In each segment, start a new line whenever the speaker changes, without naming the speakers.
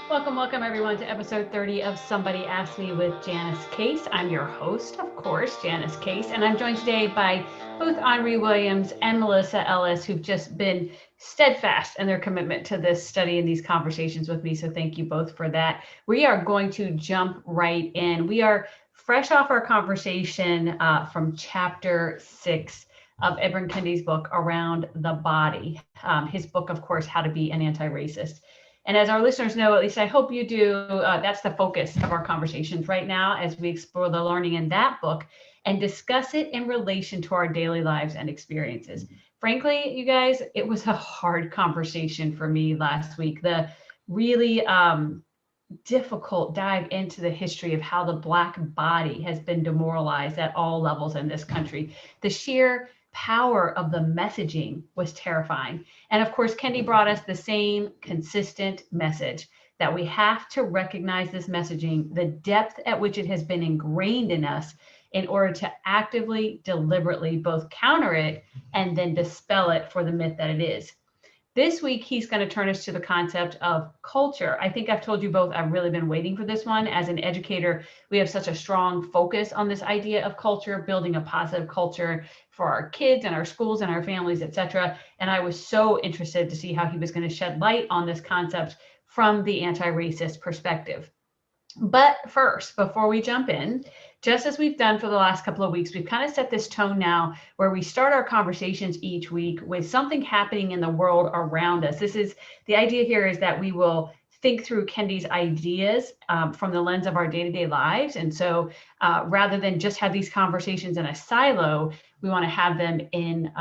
Welcome everyone to episode 30 of Somebody Asked Me with Janice Case. I'm your host, of course, Janice Case, and I'm joined today by both Henri Williams and Melissa Ellis, who've just been steadfast in their commitment to this study and these conversations with me. So thank you both for that. We are going to jump right in. We are fresh off our conversation from chapter 6 of Ibram Kendi's book, Around the Body. His book, of course, How to Be an Anti-Racist. And as our listeners know, at least I hope you do, that's the focus of our conversations right now as we explore the learning in that book and discuss it in relation to our daily lives and experiences. Frankly, you guys, it was a hard conversation for me last week. The really difficult dive into the history of how the Black body has been demoralized at all levels in this country. The sheer power of the messaging was terrifying. And of course, Kendi brought us the same consistent message that we have to recognize this messaging, the depth at which it has been ingrained in us in order to actively, deliberately both counter it and then dispel it for the myth that it is. This week, he's going to turn us to the concept of culture. I think I've told you both, I've really been waiting for this one. As an educator, we have such a strong focus on this idea of culture, building a positive culture for our kids and our schools and our families, et cetera. And I was so interested to see how he was going to shed light on this concept from the anti-racist perspective. But first, before we jump in, just as we've done for the last couple of weeks, we've kind of set this tone now where we start our conversations each week with something happening in the world around us. This is the idea here is that we will think through Kendi's ideas from the lens of our day-to-day lives. And so rather than just have these conversations in a silo, we want to have them in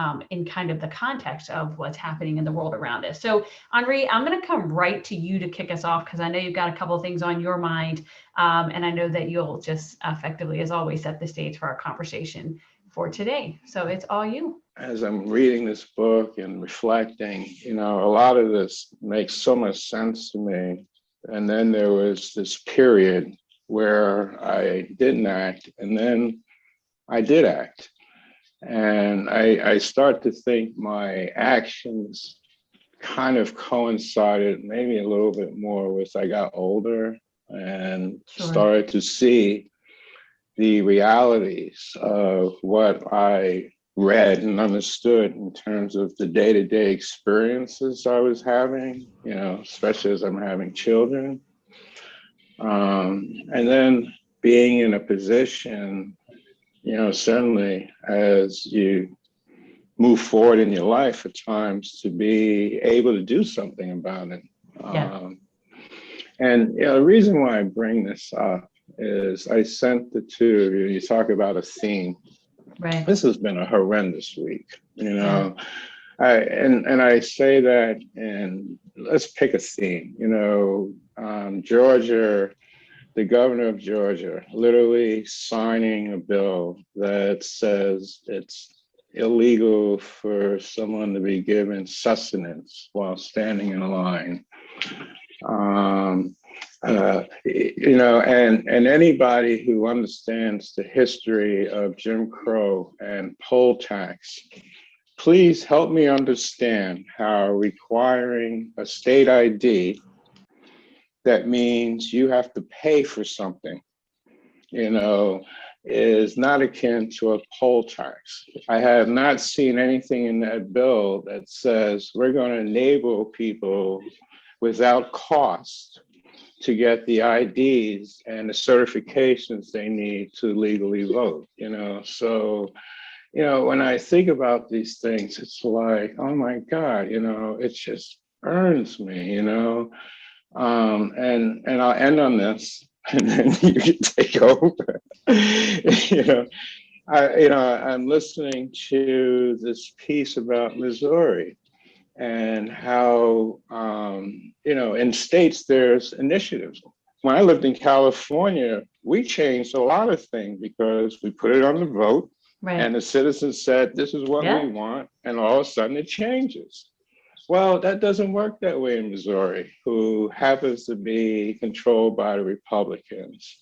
kind of the context of what's happening in the world around us. So Henri, I'm going to come right to you to kick us off because I know you've got a couple of things on your mind. And I know that you'll just effectively, as always, set the stage for our conversation for today. So it's all you.
As I'm reading this book and reflecting, a lot of this makes so much sense to me. And then there was this period where I didn't act, and then I did act. And I start to think my actions kind of coincided maybe a little bit more with I got older and started to see the realities of what I read and understood in terms of the day-to-day experiences I was having, especially as I'm having children. And then being in a position, certainly as you move forward in your life at times to be able to do something about it.
Yeah.
And the reason why I bring this up is I sent the two of you, you talk about a theme.
Right.
This has been a horrendous week, I say that, and let's pick a theme, Georgia, the governor of Georgia, literally signing a bill that says it's illegal for someone to be given sustenance while standing in a line. And anybody who understands the history of Jim Crow and poll tax, please help me understand how requiring a state ID that means you have to pay for something, is not akin to a poll tax. I have not seen anything in that bill that says we're going to enable people without cost to get the IDs and the certifications they need to legally vote, So, when I think about these things, it's like, oh my God, it just burns me, and I'll end on this, and then you can take over. I'm listening to this piece about Missouri and how, in states there's initiatives. When I lived in California, we changed a lot of things because we put it on the vote, right, and the citizens said, this is what we want, and all of a sudden it changes. Well, that doesn't work that way in Missouri, who happens to be controlled by the Republicans,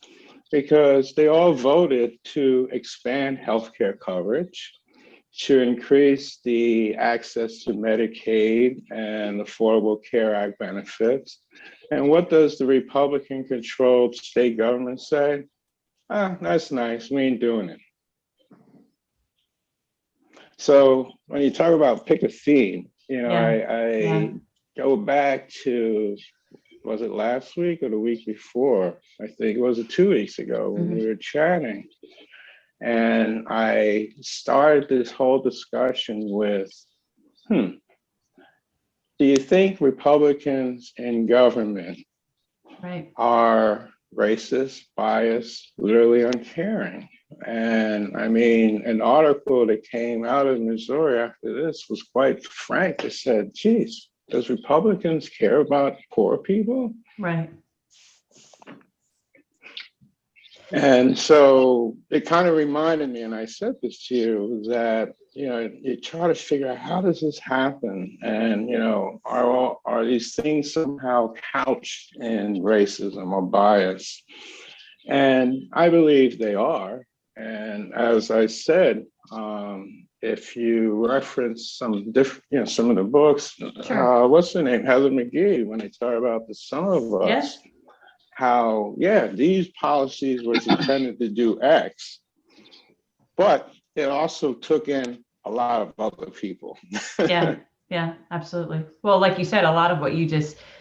because they all voted to expand healthcare coverage, to increase the access to Medicaid and Affordable Care Act benefits, And what does the Republican-controlled state government say? Ah, that's nice. We ain't doing it. So when you talk about pick a theme,
Yeah.
I go back to, was it last week or the week before? I think it was 2 weeks ago when we were chatting. And I started this whole discussion with, do you think Republicans in government are racist, biased, literally uncaring? And I mean, an article that came out of Missouri after this was quite frank. It said, geez, does Republicans care about poor people?
Right.
And so it kind of reminded me, and I said this to you, that, you try to figure out, how does this happen? And, are these things somehow couched in racism or bias? And I believe they are. And as I said, if you reference some different, some of the books,
Sure.
What's her name? Heather McGhee, when they talk about the Sum of Us,
Yes.
how, these policies was intended to do X, but it also took in a lot of other people.
Yeah, absolutely. Well, like you said, a lot of what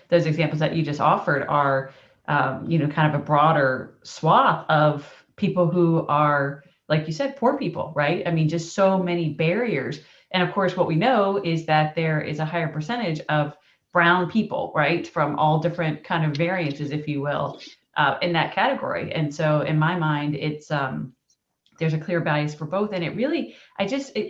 those examples that you just offered are, kind of a broader swath of people who are, like you said, poor people, right? I mean, just so many barriers. And of course, what we know is that there is a higher percentage of brown people, right, from all different kind of variances, if you will, in that category. And so in my mind, it's, there's a clear bias for both. And it really,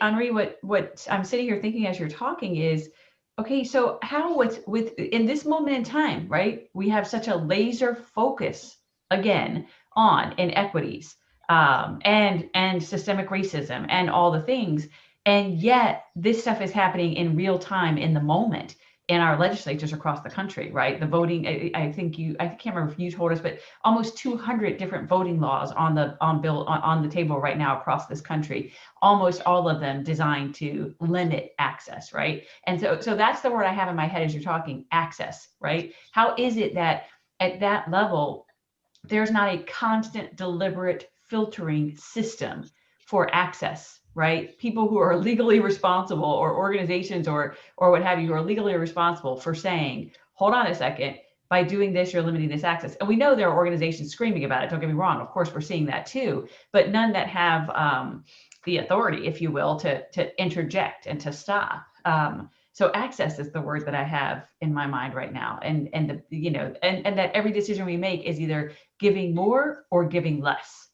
Henri, what I'm sitting here thinking as you're talking is, okay, so how with in this moment in time, right? We have such a laser focus again on inequities, and systemic racism and all the things. And yet this stuff is happening in real time in the moment in our legislatures across the country, right? The voting, I can't remember if you told us, but almost 200 different voting laws on the table right now across this country, almost all of them designed to limit access, right? And so that's the word I have in my head as you're talking, access, right? How is it that at that level, there's not a constant, deliberate filtering system for access, right? People who are legally responsible, or organizations or what have you, who are legally responsible for saying, hold on a second, by doing this, you're limiting this access. And we know there are organizations screaming about it. Don't get me wrong. Of course, we're seeing that too, but none that have the authority, if you will, to interject and to stop. So access is the word that I have in my mind right now. And and that every decision we make is either giving more or giving less.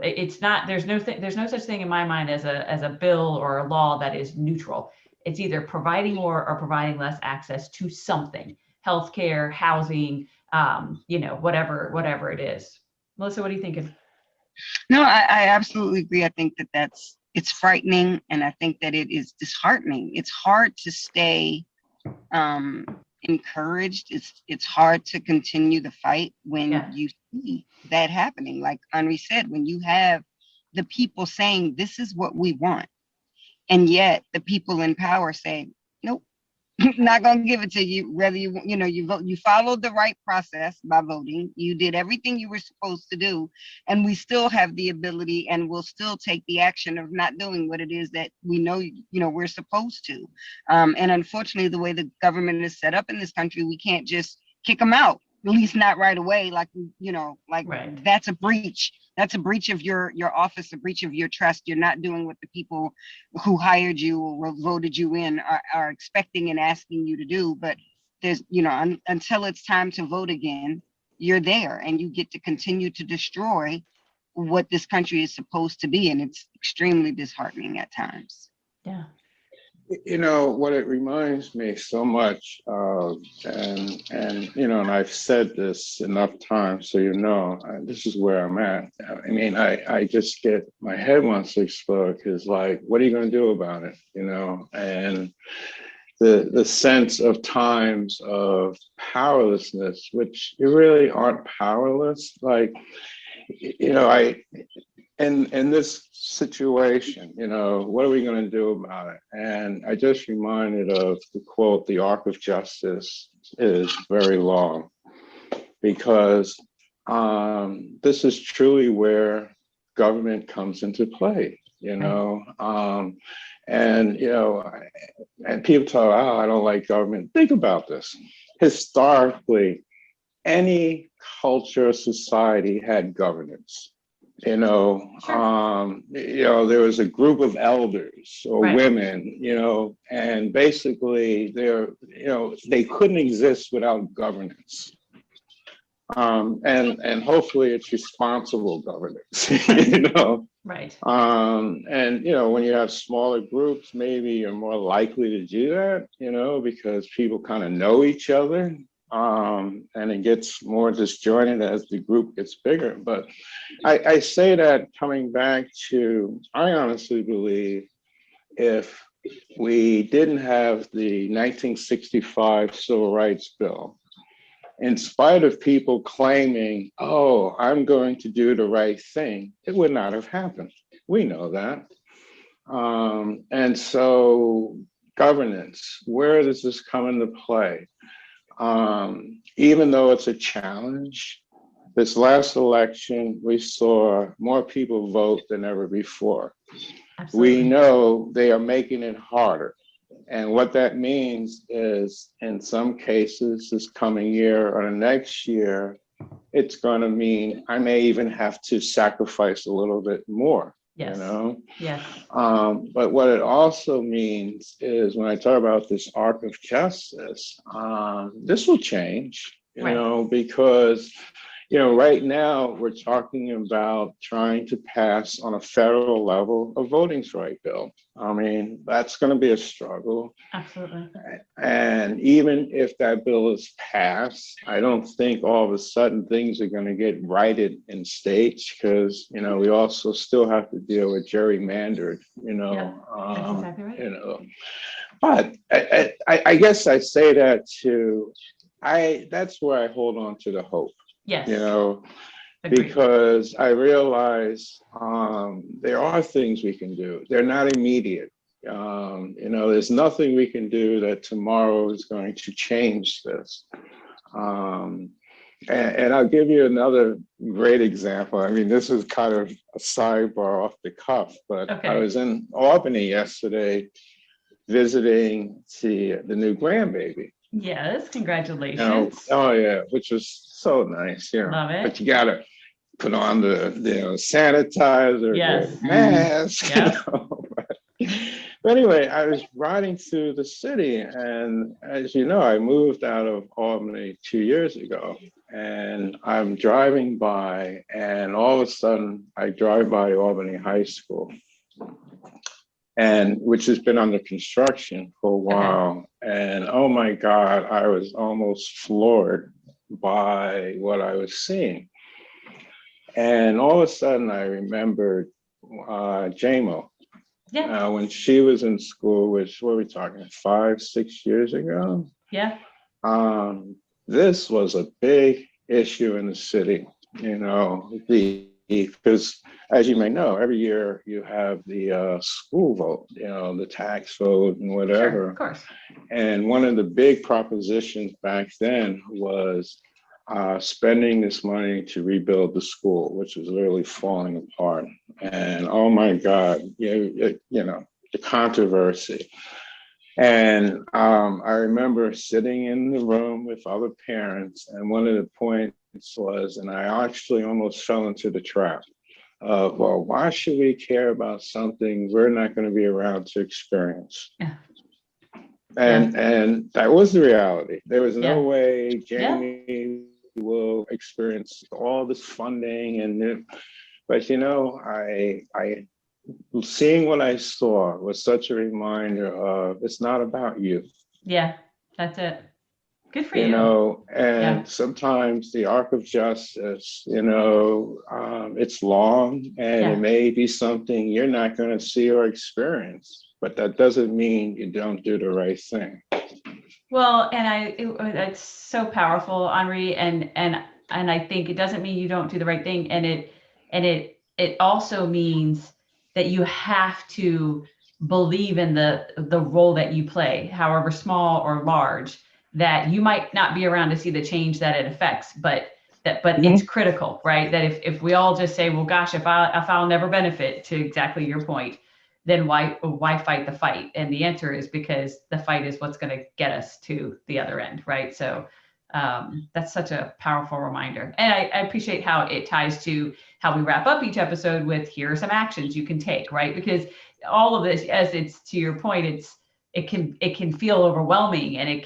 It's not, there's no such thing in my mind as a bill or a law that is neutral. It's either providing more or providing less access to something, healthcare, housing, whatever it is. Melissa, what are you thinking?
No, I absolutely agree. I think it's frightening, and I think that it is disheartening. It's hard to stay encouraged. It's hard to continue the fight when you see that happening. Like Henri said, when you have the people saying this is what we want, and yet the people in power say, nope, not gonna give it to you. Whether you vote, you followed the right process by voting. You did everything you were supposed to do, and we still have the ability, and we'll still take the action of not doing what it is that we know we're supposed to. And unfortunately, the way the government is set up in this country, we can't just kick them out. At least not right away.
Right.
That's a breach. That's a breach of your office, a breach of your trust. You're not doing what the people who hired you or voted you in are expecting and asking you to do. But there's, until it's time to vote again, you're there and you get to continue to destroy what this country is supposed to be. And it's extremely disheartening at times.
Yeah.
What it reminds me so much of, and I've said this enough times, so this is where I'm at. I mean, I just get, my head wants to explode, because like, what are you going to do about it? And the sense of times of powerlessness, which you really aren't powerless. Like, in this situation, what are we going to do about it? And I just reminded of the quote, "The arc of justice is very long." because this is truly where government comes into play, you know. And you know, and people talk, oh, I don't like government. Think about this. Historically, any culture or society had governance. You know, there was a group of elders or women, you know, and basically they couldn't exist without governance. And hopefully it's responsible governance, you know.
Right.
And you know, when you have smaller groups, maybe you're more likely to do that, you know, because people kind of know each other. And it gets more disjointed as the group gets bigger. But I say that coming back to, I honestly believe if we didn't have the 1965 Civil Rights Bill, in spite of people claiming, oh, I'm going to do the right thing, it would not have happened. We know that. And so governance, where does this come into play? Even though it's a challenge, this last election, we saw more people vote than ever before. Absolutely. We know they are making it harder. And what that means is, in some cases, this coming year or the next year, it's going to mean I may even have to sacrifice a little bit more. Yes. You know? Yes. But what it also means is, when I talk about this arc of justice, this will change, you know, because, you know, right now we're talking about trying to pass on a federal level a voting rights bill. I mean, that's going to be a struggle. Absolutely. And even if that bill is passed, I don't think all of a sudden things are going to get righted in states, because, you know, we also still have to deal with gerrymandered, you know. Yeah, that's exactly right. You know, but I guess I say that that's where I hold on to the hope. Yes. You know, agreed. Because I realize there are things we can do. They're not immediate. You know, there's nothing we can do that tomorrow is going to change this. And I'll give you another great example. I mean, this is kind of a sidebar off the cuff, but I was in Albany yesterday visiting the new grandbaby. Yes, congratulations. You know, oh yeah, which was so nice. Yeah, love it. But you gotta put on the sanitizer, yes, mask. Yeah. You know? But anyway, I was riding through the city, and as you know, I moved out of Albany 2 years ago, and I'm driving by, and all of a sudden, I drive by Albany High School, and which has been under construction for a while. And oh my God, I was almost floored by what I was seeing. And all of a sudden I remembered JMO. Yeah. When she was in school, which, what are we talking, 5, 6 years ago? Yeah. This was a big issue in the city, you know, because as you may know, every year you have the school vote, you know, the tax vote and whatever. Sure, of course. And one of the big propositions back then was spending this money to rebuild the school, which was literally falling apart. And oh my God, you know, the controversy. And I remember sitting in the room with other parents, and one of the points was, and I actually almost fell into the trap of, well, why should we care about something we're not going to be around to experience? Yeah. And that was the reality. There was no way Jamie will experience all this funding, but you know, I seeing what I saw was such a reminder of, it's not about you. Yeah, that's it. Good for you. You know, and sometimes the arc of justice, you know, it's long, and it may be something you're not going to see or experience, but that doesn't mean you don't do the right thing. Well, and it's so powerful, Henri, and I think it doesn't mean you don't do the right thing, and it also means that you have to believe in the role that you play, however small or large.
that you might not be around to see the change that it affects, but it's critical, right? That if we all just say, well, gosh, if I'll never benefit, to exactly your point, then why fight the fight? And the answer is because the fight is what's going to get us to the other end, right? So that's such a powerful reminder. And I appreciate how it ties to how we wrap up each episode with, here are some actions you can take, right? Because all of this, as it's to your point, it can feel overwhelming, and it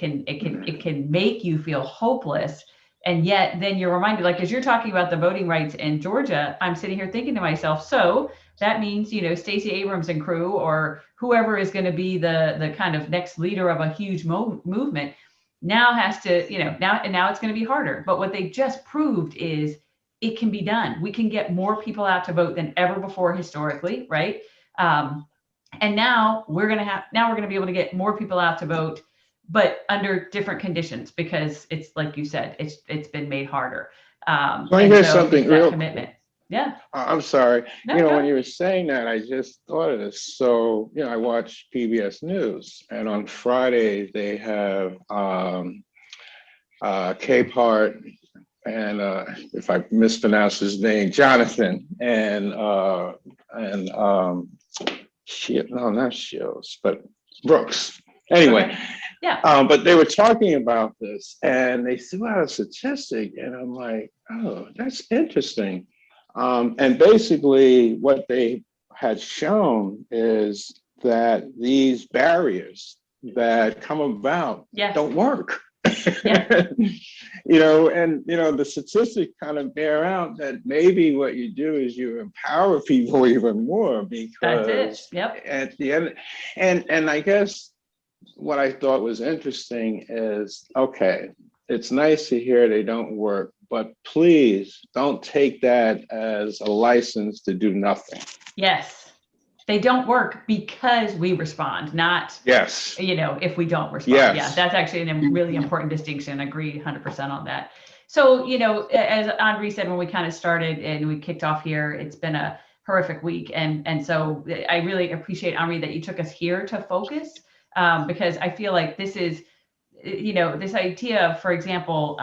can make you feel hopeless. And yet then you're reminded, like, as you're talking about the voting rights in Georgia, I'm sitting here thinking to myself, so that means, Stacey Abrams and crew, or whoever is going to be the kind of next leader of a huge movement, now has to, now it's going to be harder. But what they just proved is it can be done. We can get more people out to vote than ever before historically, right? And now we're going to be able to get more people out to vote, but under different conditions, because it's like you said, it's been made harder.
Let me hear something real
commitment. Yeah.
I'm sorry.
No,
when you were saying that, I just thought of this. So, I watch PBS News, and on Friday they have Capehart and if I mispronounce his name, Jonathan, and not Shields, but Brooks. Anyway,
okay. Yeah.
But they were talking about this, and they threw out a statistic, and I'm like, oh, that's interesting. And basically, what they had shown is that these barriers that come about don't work.
Yeah.
The statistics kind of bear out that maybe what you do is you empower people even more, because
that's it. Yep.
At the end, and I guess what I thought was interesting is, okay, it's nice to hear they don't work, but please don't take that as a license to do nothing.
Yes. They don't work because we respond, not,
yes,
if we don't respond.
Yes.
Yeah, that's actually a really important distinction. I agree 100% on that. So, as Henri said, when we kind of started and we kicked off here, it's been a horrific week. And so I really appreciate, Henri, that you took us here to focus, because I feel like this is, this idea of, for example,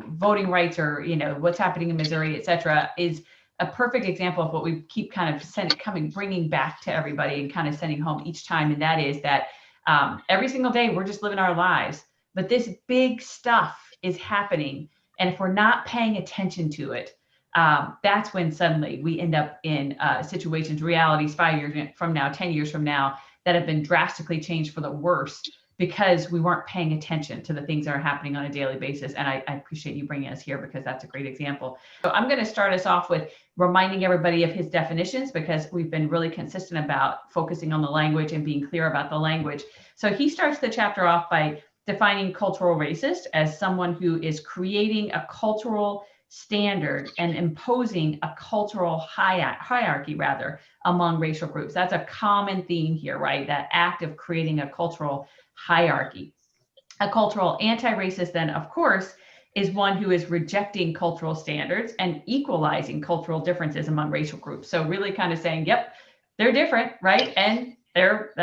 voting rights, or, what's happening in Missouri, et cetera, is a perfect example of what we keep kind of bringing back to everybody and kind of sending home each time. And that is that every single day we're just living our lives, but this big stuff is happening. And if we're not paying attention to it, that's when suddenly we end up in situations, realities 5 years from now, 10 years from now, that have been drastically changed for the worse, because we weren't paying attention to the things that are happening on a daily basis. And I appreciate you bringing us here, because that's a great example. So I'm going to start us off with reminding everybody of his definitions, because we've been really consistent about focusing on the language and being clear about the language. So he starts the chapter off by defining cultural racist as someone who is creating a cultural standard and imposing a cultural hierarchy among racial groups. That's a common theme here, right? That act of creating a cultural hierarchy. A cultural anti-racist, then, of course, is one who is rejecting cultural standards and equalizing cultural differences among racial groups. So really kind of saying, yep, they're different, right? And they're,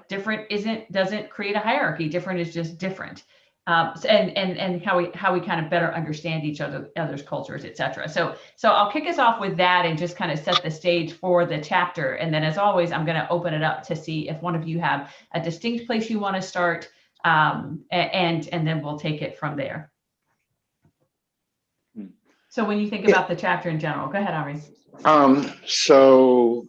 different doesn't create a hierarchy. Different is just different. And how we kind of better understand each other's cultures, et cetera. So I'll kick us off with that and just kind of set the stage for the chapter. And then, as always, I'm going to open it up to see if one of you have a distinct place you want to start, and then we'll take it from there. So when you think about the chapter in general, go ahead, Henri.
So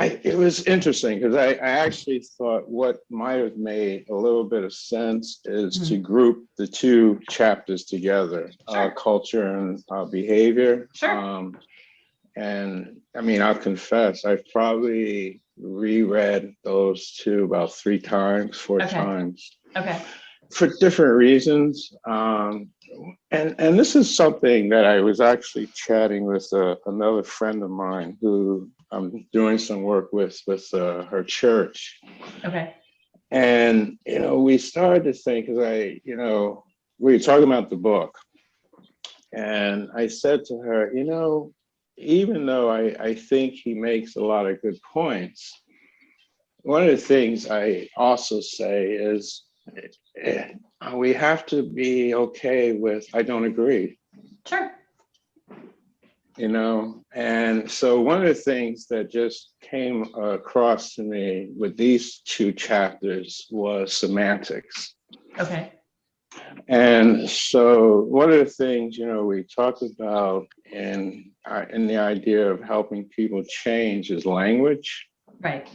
it was interesting, because I actually thought what might have made a little bit of sense is to group the two chapters together, culture and behavior.
Sure.
And I mean, I'll confess, I've probably reread those two about 3 times, 4 times.
Okay.
For different reasons. And this is something that I was actually chatting with another friend of mine who I'm doing some work with her church.
Okay.
And, we started to think, because we were talking about the book, and I said to her, even though I think he makes a lot of good points, one of the things I also say is we have to be okay with I don't agree.
Sure.
And so one of the things that just came across to me with these two chapters was semantics.
Okay.
And so one of the things, we talked about in the idea of helping people change is language.
Right.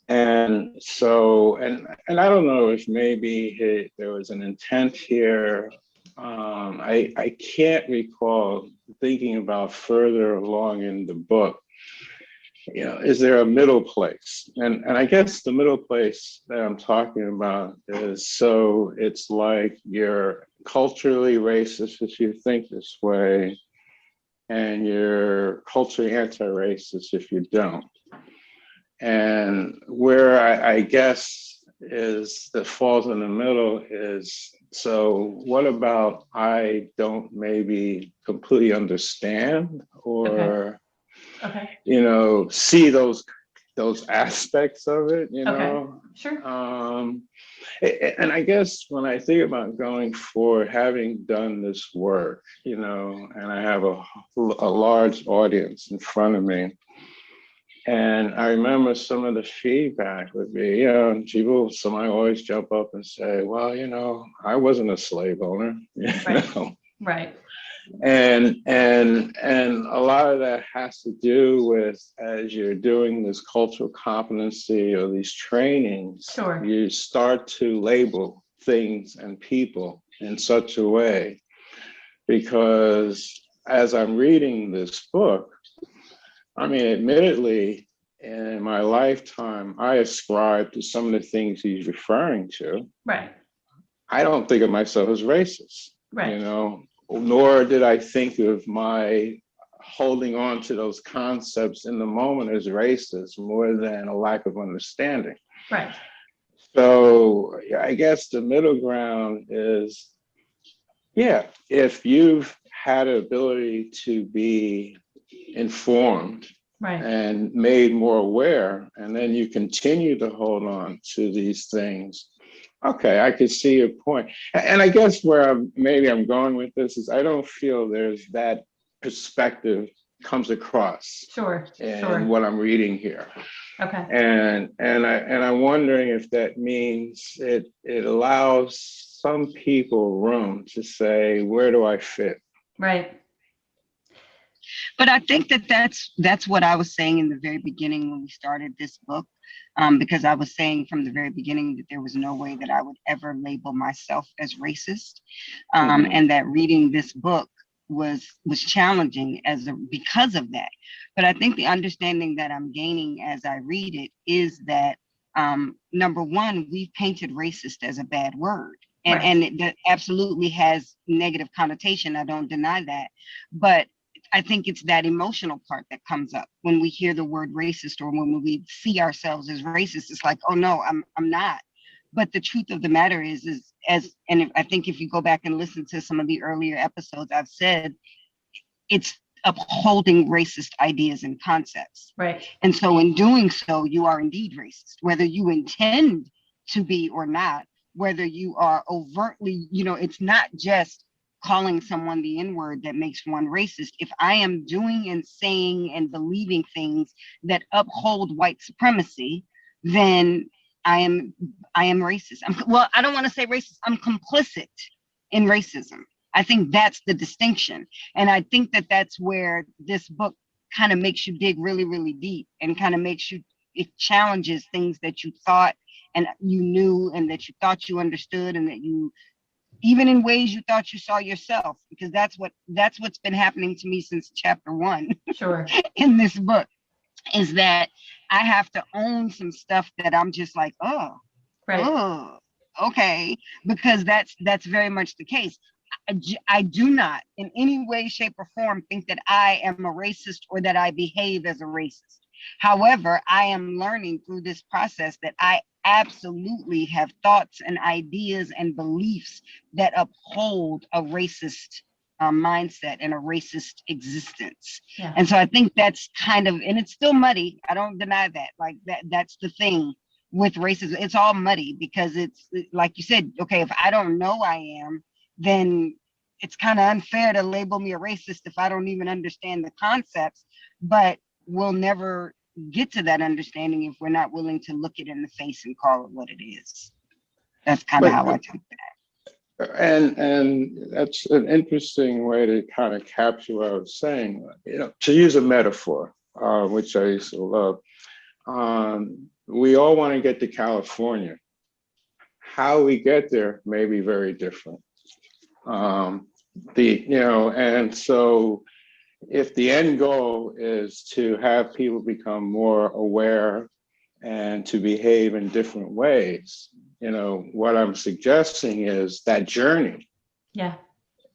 And so, and I don't know if maybe there was an intent here. I can't recall thinking about further along in the book, is there a middle place? And I guess the middle place that I'm talking about is, so it's like you're culturally racist if you think this way, and you're culturally anti-racist if you don't. And where I guess is that falls in the middle is, so what about I don't maybe completely understand or
Okay.
See those aspects of it,
Okay. Sure.
And I guess when I think about going forward, having done this work, and I have a large audience in front of me, and I remember some of the feedback would be, somebody always jump up and say, well, I wasn't a slave owner,
Right.
And a lot of that has to do with, as you're doing this cultural competency or these trainings,
sure,
you start to label things and people in such a way, because as I'm reading this book, I mean, admittedly, in my lifetime, I ascribe to some of the things he's referring to.
Right.
I don't think of myself as racist,
right.
Nor did I think of my holding on to those concepts in the moment as racist, more than a lack of understanding.
Right.
So I guess the middle ground is, if you've had an ability to be informed
right.
and made more aware, and then you continue to hold on to these things, okay, I could see your point. And I guess where I'm going with this is, I don't feel there's that perspective comes across in what I'm reading here.
Okay.
And I'm wondering if that means it allows some people room to say, where do I fit?
Right.
But I think that's what I was saying in the very beginning when we started this book, because I was saying from the very beginning that there was no way that I would ever label myself as racist, and that reading this book was challenging because of that. But I think the understanding that I'm gaining as I read it is that, number one, we've painted racist as a bad word. And it absolutely has negative connotation. I don't deny that. But I think it's that emotional part that comes up when we hear the word racist, or when we see ourselves as racist. It's like, oh no, I'm not. But the truth of the matter is and I think if you go back and listen to some of the earlier episodes, I've said it's upholding racist ideas and concepts.
Right.
And so in doing so, you are indeed racist, whether you intend to be or not, whether you are overtly, it's not just calling someone the N-word that makes one racist. If I am doing and saying and believing things that uphold white supremacy, then I am racist. I don't want to say racist. I'm complicit in racism. I think that's the distinction. And I think that that's where this book kind of makes you dig really, really deep, and kind of it challenges things that you thought and you knew, and that you thought you understood, and that you, even in ways you thought you saw yourself, because that's what's been happening to me since chapter 1 in this book, is that I have to own some stuff that I'm just like, oh, okay, because that's very much the case. I do not in any way, shape, or form think that I am a racist or that I behave as a racist. However, I am learning through this process that I absolutely have thoughts and ideas and beliefs that uphold a racist mindset and a racist existence.
Yeah.
And so I think that's kind of, and it's still muddy. I don't deny that. Like that's the thing with racism. It's all muddy because it's like you said, okay, if I don't know I am, then it's kind of unfair to label me a racist if I don't even understand the concepts, but we'll never get to that understanding if we're not willing to look it in the face and call it what it is. That's kind of how I take that.
And that's an interesting way to kind of capture what I was saying. To use a metaphor, which I used to love, we all want to get to California. How we get there may be very different. And so if the end goal is to have people become more aware and to behave in different ways, what I'm suggesting is that journey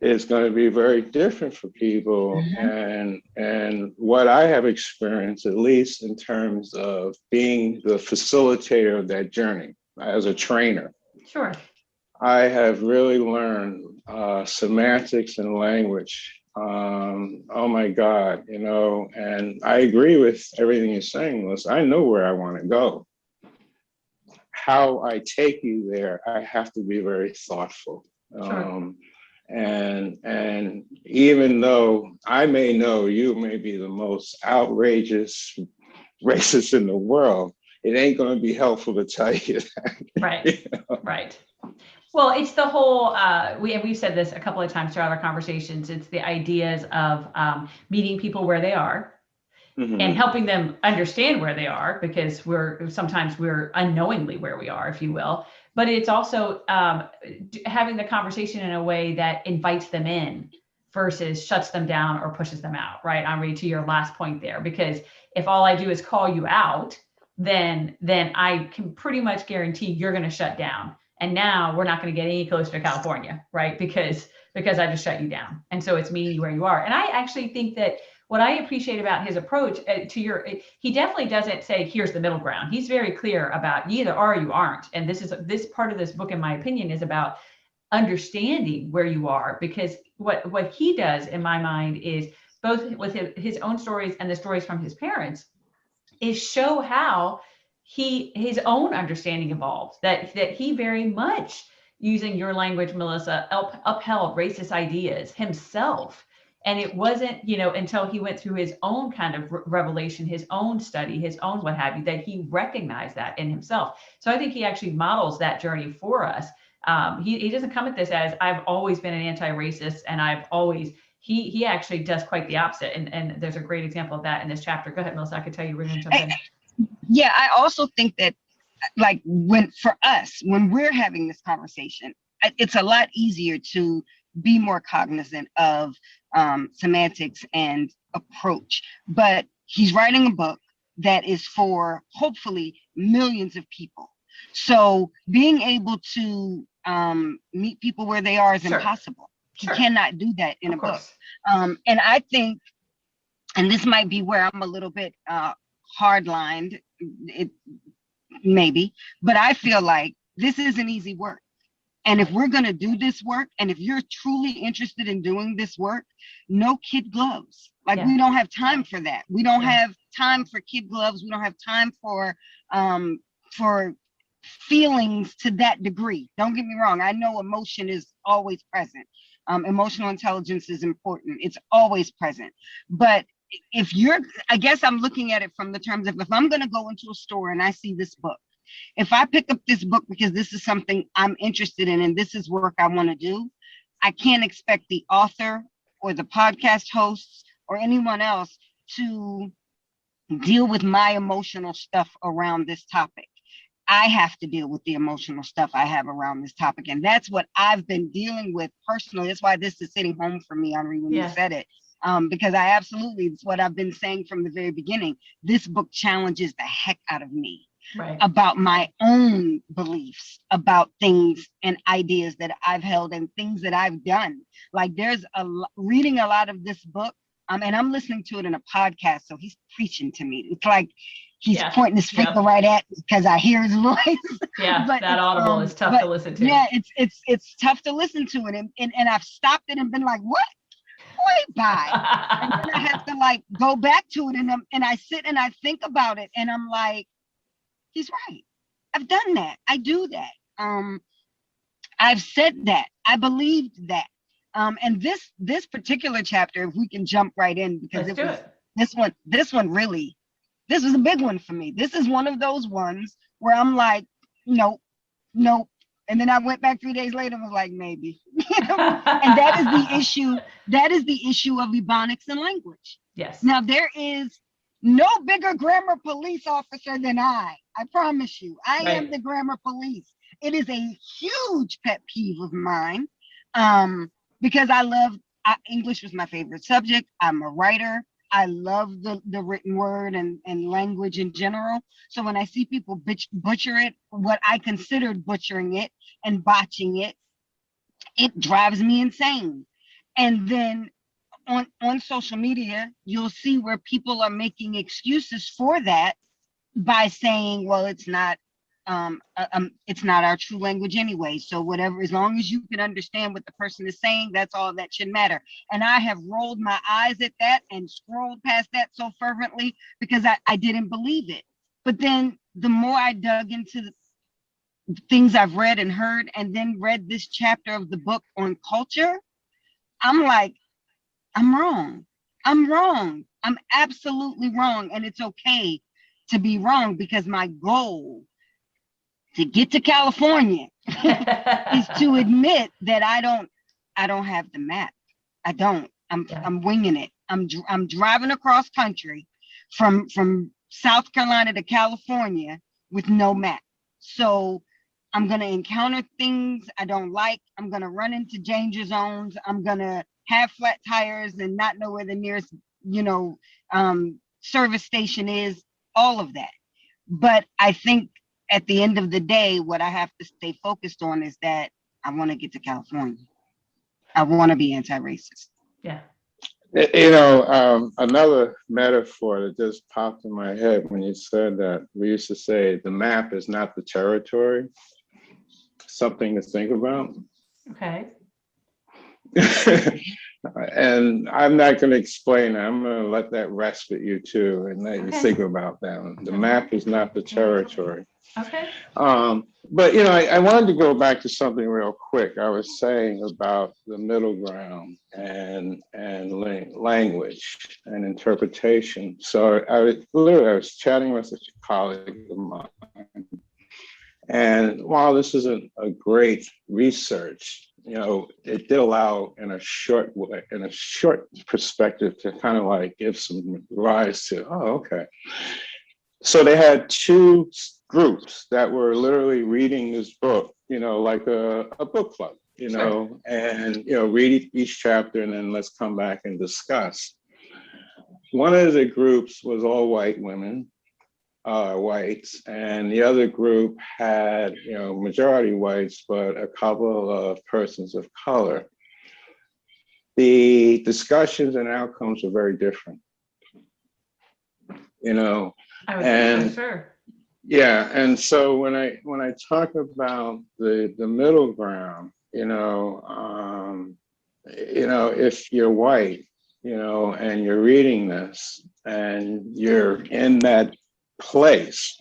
is going to be very different for people. And what I have experienced, at least in terms of being the facilitator of that journey as a trainer.
Sure.
I have really learned semantics and language. Oh my God, and I agree with everything you're saying, Melissa. I know where I want to go. How I take you there, I have to be very thoughtful.
Sure.
And even though I may know you may be the most outrageous racist in the world, it ain't going to be helpful to tell you that.
Right. Right. Well, it's the whole, we've said this a couple of times throughout our conversations, it's the ideas of meeting people where they are and helping them understand where they are, because sometimes we're unknowingly where we are, if you will. But it's also having the conversation in a way that invites them in versus shuts them down or pushes them out, right? Henri, to your last point there, because if all I do is call you out, then I can pretty much guarantee you're going to shut down. And now we're not going to get any closer to California, right? Because I just shut you down. And so it's meeting you where you are. And I actually think that what I appreciate about his approach he definitely doesn't say, here's the middle ground. He's very clear about you either are or you aren't. And this part of this book, in my opinion, is about understanding where you are, because what he does, in my mind, is both with his own stories and the stories from his parents, is show how his own understanding evolved, that he very much, using your language, Melissa, upheld racist ideas himself. And it wasn't, until he went through his own kind of revelation, his own study, his own what have you, that he recognized that in himself. So I think he actually models that journey for us. He doesn't come at this as, I've always been an anti-racist and I've always, he actually does quite the opposite. And there's a great example of that in this chapter. Go ahead, Melissa, I could tell you we're going to jump in.
Yeah, I also think that, like, when we're having this conversation, it's a lot easier to be more cognizant of semantics and approach. But he's writing a book that is for hopefully millions of people. So being able to meet people where they are is impossible.
Sure.
You cannot do that in a book. And I think, and this might be where I'm a little bit hard-lined, maybe, but I feel like this isn't easy work. And if we're going to do this work, and if you're truly interested in doing this work, no kid gloves. Like, we don't have time for that. We don't have time for kid gloves. We don't have time for feelings to that degree. Don't get me wrong. I know emotion is always present. Emotional intelligence is important. It's always present. But I guess I'm looking at it from the terms of, if I'm going to go into a store and I see this book, if I pick up this book because this is something I'm interested in and this is work I want to do, I can't expect the author or the podcast hosts or anyone else to deal with my emotional stuff around this topic. I have to deal with the emotional stuff I have around this topic. And that's what I've been dealing with personally. That's why this is hitting home for me, Henri, when you said it. Because it's what I've been saying from the very beginning. This book challenges the heck out of me about my own beliefs, about things and ideas that I've held and things that I've done. Like, there's reading a lot of this book, and I'm listening to it in a podcast, so he's preaching to me. It's like he's pointing his finger right at me because I hear his voice.
Yeah, but that audible is tough to listen to.
Yeah, it's tough to listen to it, and I've stopped it and been like, what? annoyed by. And then I have to like go back to it, and I sit and I think about it, and I'm like, he's right. I've done that. I do that. I've said that. I believed that. And this particular chapter, if we can jump right in, because this one really, this was a big one for me. This is one of those ones where I'm like, nope, nope. And then I went back 3 days later and was like, maybe. And that is the issue. That is the issue of Ebonics and language.
Yes.
Now, there is no bigger grammar police officer than I promise you. I am the grammar police. It is a huge pet peeve of mine, because English was my favorite subject. I'm a writer. I love the written word and language in general. So when I see people butcher it, what I considered butchering it and botching it, it drives me insane. And then on social media, you'll see where people are making excuses for that by saying, well, it's not our true language anyway. So whatever, as long as you can understand what the person is saying, that's all that should matter. And I have rolled my eyes at that and scrolled past that so fervently because I didn't believe it. But then the more I dug into the things I've read and heard, and then read this chapter of the book on culture, I'm like, I'm wrong. I'm wrong. I'm absolutely wrong. And it's okay to be wrong, because my goal to get to California is to admit that I don't have the map. I don't. I'm winging it. I'm driving across country from South Carolina to California with no map. So I'm gonna encounter things I don't like. I'm gonna run into danger zones. I'm gonna have flat tires and not know where the nearest, service station is. All of that. But I think at the end of the day, what I have to stay focused on is that I want to get to California. I want to be anti-racist.
Yeah.
Another metaphor that just popped in my head when you said that, we used to say the map is not the territory. Something to think about.
Okay.
And I'm not going to explain it. I'm going to let that rest with you too, and let you think about that. The map is not the territory.
Okay.
But I wanted to go back to something real quick. I was saying about the middle ground and language and interpretation. So I was chatting with a colleague of mine, and while this isn't a great research, it did allow in a short perspective to kind of like give some rise to, okay. So they had two groups that were literally reading this book, like a book club, and, read each chapter and then let's come back and discuss. One of the groups was all white women, whites, and the other group had, majority whites, but a couple of persons of color. The discussions and outcomes were very different,
I would think for sure.
Yeah, and so when I talk about the middle ground, if you're white, and you're reading this and you're in that place,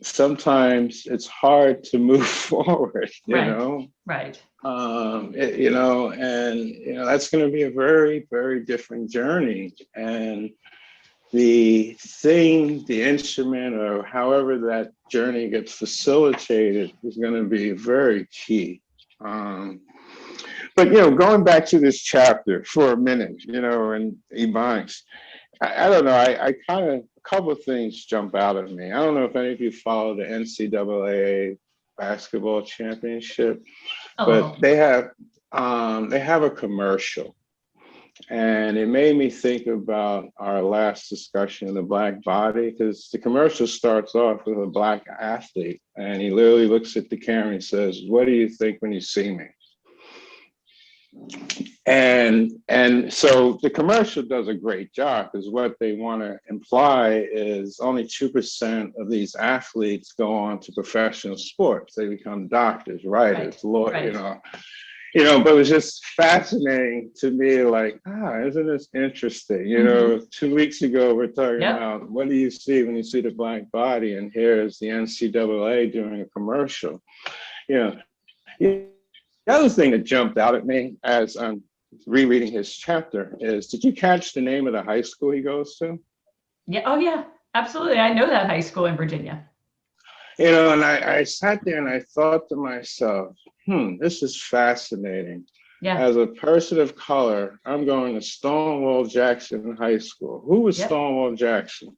sometimes it's hard to move forward,
Right.
That's going to be a very, very different journey. And the instrument, or however that journey gets facilitated, is going to be very key. But going back to this chapter for a minute, and Ebonics, I don't know. I kind of, a couple of things jump out at me. I don't know if any of you follow the NCAA basketball championship, but they have a commercial, and it made me think about our last discussion of the Black body, because the commercial starts off with a Black athlete, and he literally looks at the camera and says, "What do you think when you see me?" And so the commercial does a great job, because what they want to imply is only 2% of these athletes go on to professional sports. They become doctors, writers, lawyers, but it was just fascinating to me, like, isn't this interesting? 2 weeks ago, we're talking about what do you see when you see the black body? And here's the NCAA doing a commercial. The other thing that jumped out at me as I'm rereading his chapter is, did you catch the name of the high school he goes to?
Yeah. Oh, yeah, absolutely. I know that high school in Virginia.
And I sat there and I thought to myself, this is fascinating.
Yeah.
As a person of color, I'm going to Stonewall Jackson High School. Who was Stonewall Jackson?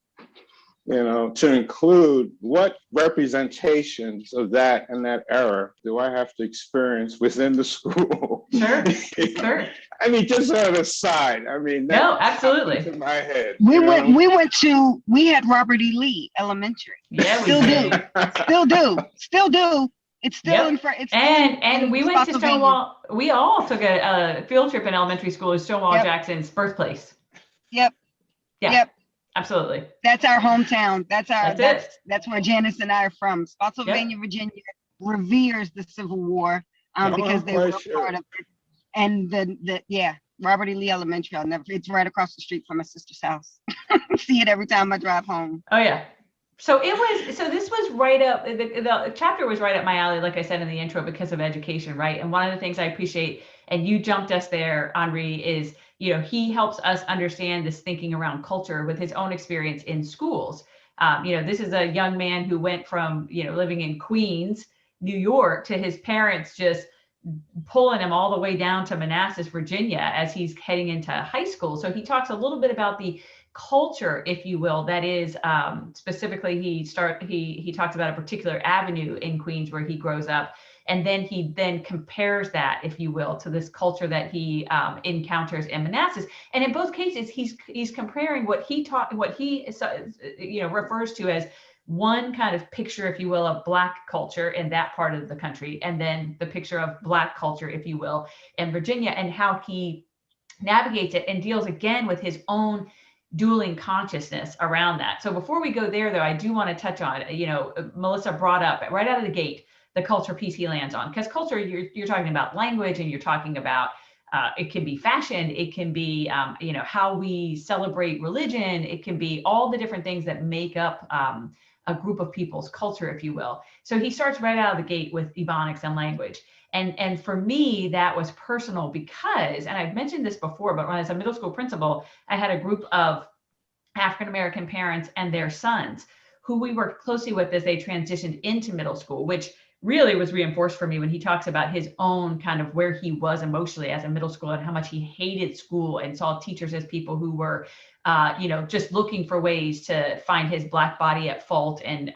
To include what representations of that and that era do I have to experience within the school?
Sure, sure.
I mean, just on the side. I mean,
no, absolutely.
In my head.
We had Robert E. Lee Elementary.
Yeah,
Still do. It's still in front.
And we went to Stonewall. We all took a field trip in elementary school to Stonewall Jackson's birthplace.
Yep.
Absolutely.
That's our hometown. That's where Janice and I are from. Spotsylvania, Virginia reveres the Civil War because they were part of it. And Robert E. Lee Elementary. It's right across the street from my sister's house. See it every time I drive home.
Oh yeah. So this was right up, the chapter was right up my alley, like I said in the intro, because of education, right? And one of the things I appreciate, and you jumped us there, Henri, is, he helps us understand this thinking around culture with his own experience in schools. This is a young man who went from, living in Queens, New York, to his parents just pulling him all the way down to Manassas, Virginia, as he's heading into high school. So he talks a little bit about the culture, if you will, that is specifically he talks about a particular avenue in Queens where he grows up, and then he compares that, if you will, to this culture that he encounters in Manassas. And in both cases, he's comparing what he refers to as one kind of picture, if you will, of Black culture in that part of the country, and then the picture of Black culture, if you will, in Virginia, and how he navigates it and deals again with his own dueling consciousness around that. So before we go there, though, I do want to touch on, Melissa brought up right out of the gate the culture piece he lands on, because culture, you're talking about language, and you're talking about it can be fashion, it can be how we celebrate religion, it can be all the different things that make up a group of people's culture, if you will. So he starts right out of the gate with Ebonics and language. And for me, that was personal because, and I've mentioned this before, but when I was a middle school principal, I had a group of African-American parents and their sons who we worked closely with as they transitioned into middle school, which really was reinforced for me when he talks about his own kind of where he was emotionally as a middle schooler and how much he hated school and saw teachers as people who were just looking for ways to find his Black body at fault and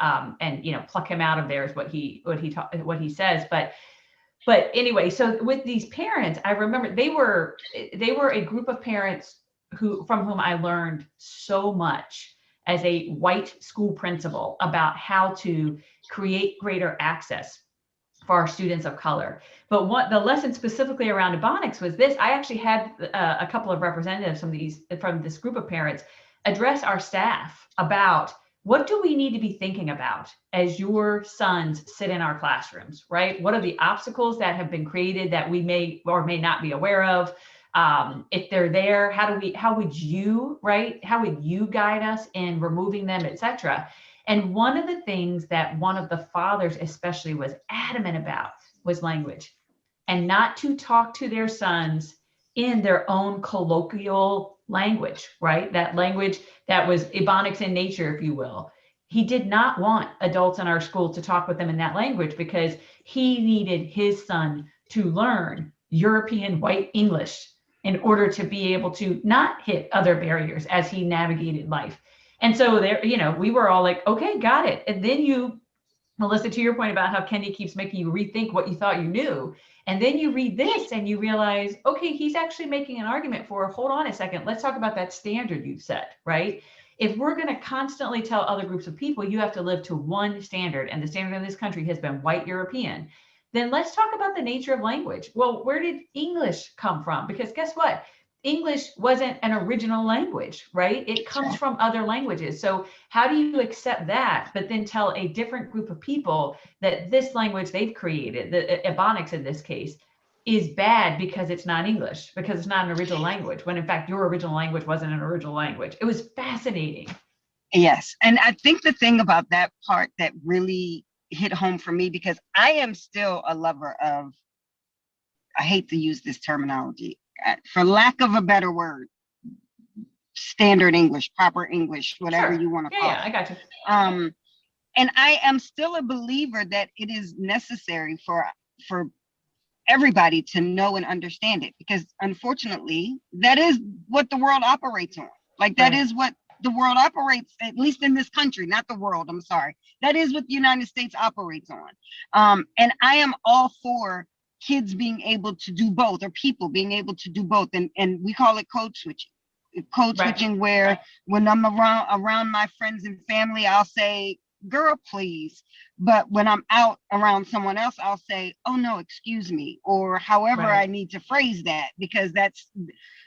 pluck him out of there is what he says. But anyway, so with these parents, I remember they were a group of parents from whom I learned so much as a white school principal about how to create greater access for our students of color. But what the lesson specifically around Ebonics was this: I actually had a couple of representatives from this group of parents address our staff about what do we need to be thinking about as your sons sit in our classrooms, right? What are the obstacles that have been created that we may or may not be aware of? If they're there, how would you guide us in removing them, et cetera? And one of the things that one of the fathers especially was adamant about was language, and not to talk to their sons in their own colloquial language, right? That language that was Ebonics in nature, if you will. He did not want adults in our school to talk with them in that language because he needed his son to learn European white English in order to be able to not hit other barriers as he navigated life. And so there, we were all like, okay, got it. And then Melissa, to your point about how Kendi keeps making you rethink what you thought you knew. And then you read this and you realize, okay, he's actually making an argument for, hold on a second, let's talk about that standard you've set, right? If we're going to constantly tell other groups of people, you have to live to one standard, and the standard in this country has been white European, then let's talk about the nature of language. Well, where did English come from? Because guess what? English wasn't an original language, right? It comes from other languages. So how do you accept that, but then tell a different group of people that this language they've created, the Ebonics in this case, is bad because it's not English, because it's not an original language, when in fact your original language wasn't an original language. It was fascinating.
Yes. And I think the thing about that part that really hit home for me, because I am still a lover of, I hate to use this terminology, for lack of a better word, standard English, proper English, whatever you want to call it.
I got you.
And I am still a believer that it is necessary for everybody to know and understand it, because unfortunately, that is what the world operates on. Like that is what the world operates, at least in this country, not the world, I'm sorry. That is what the United States operates on. And I am all for kids being able to do both, or people being able to do both. And we call it code switching. Code switching, where when I'm around my friends and family, I'll say, girl, please. But when I'm out around someone else, I'll say, oh no, excuse me, or however I need to phrase that, because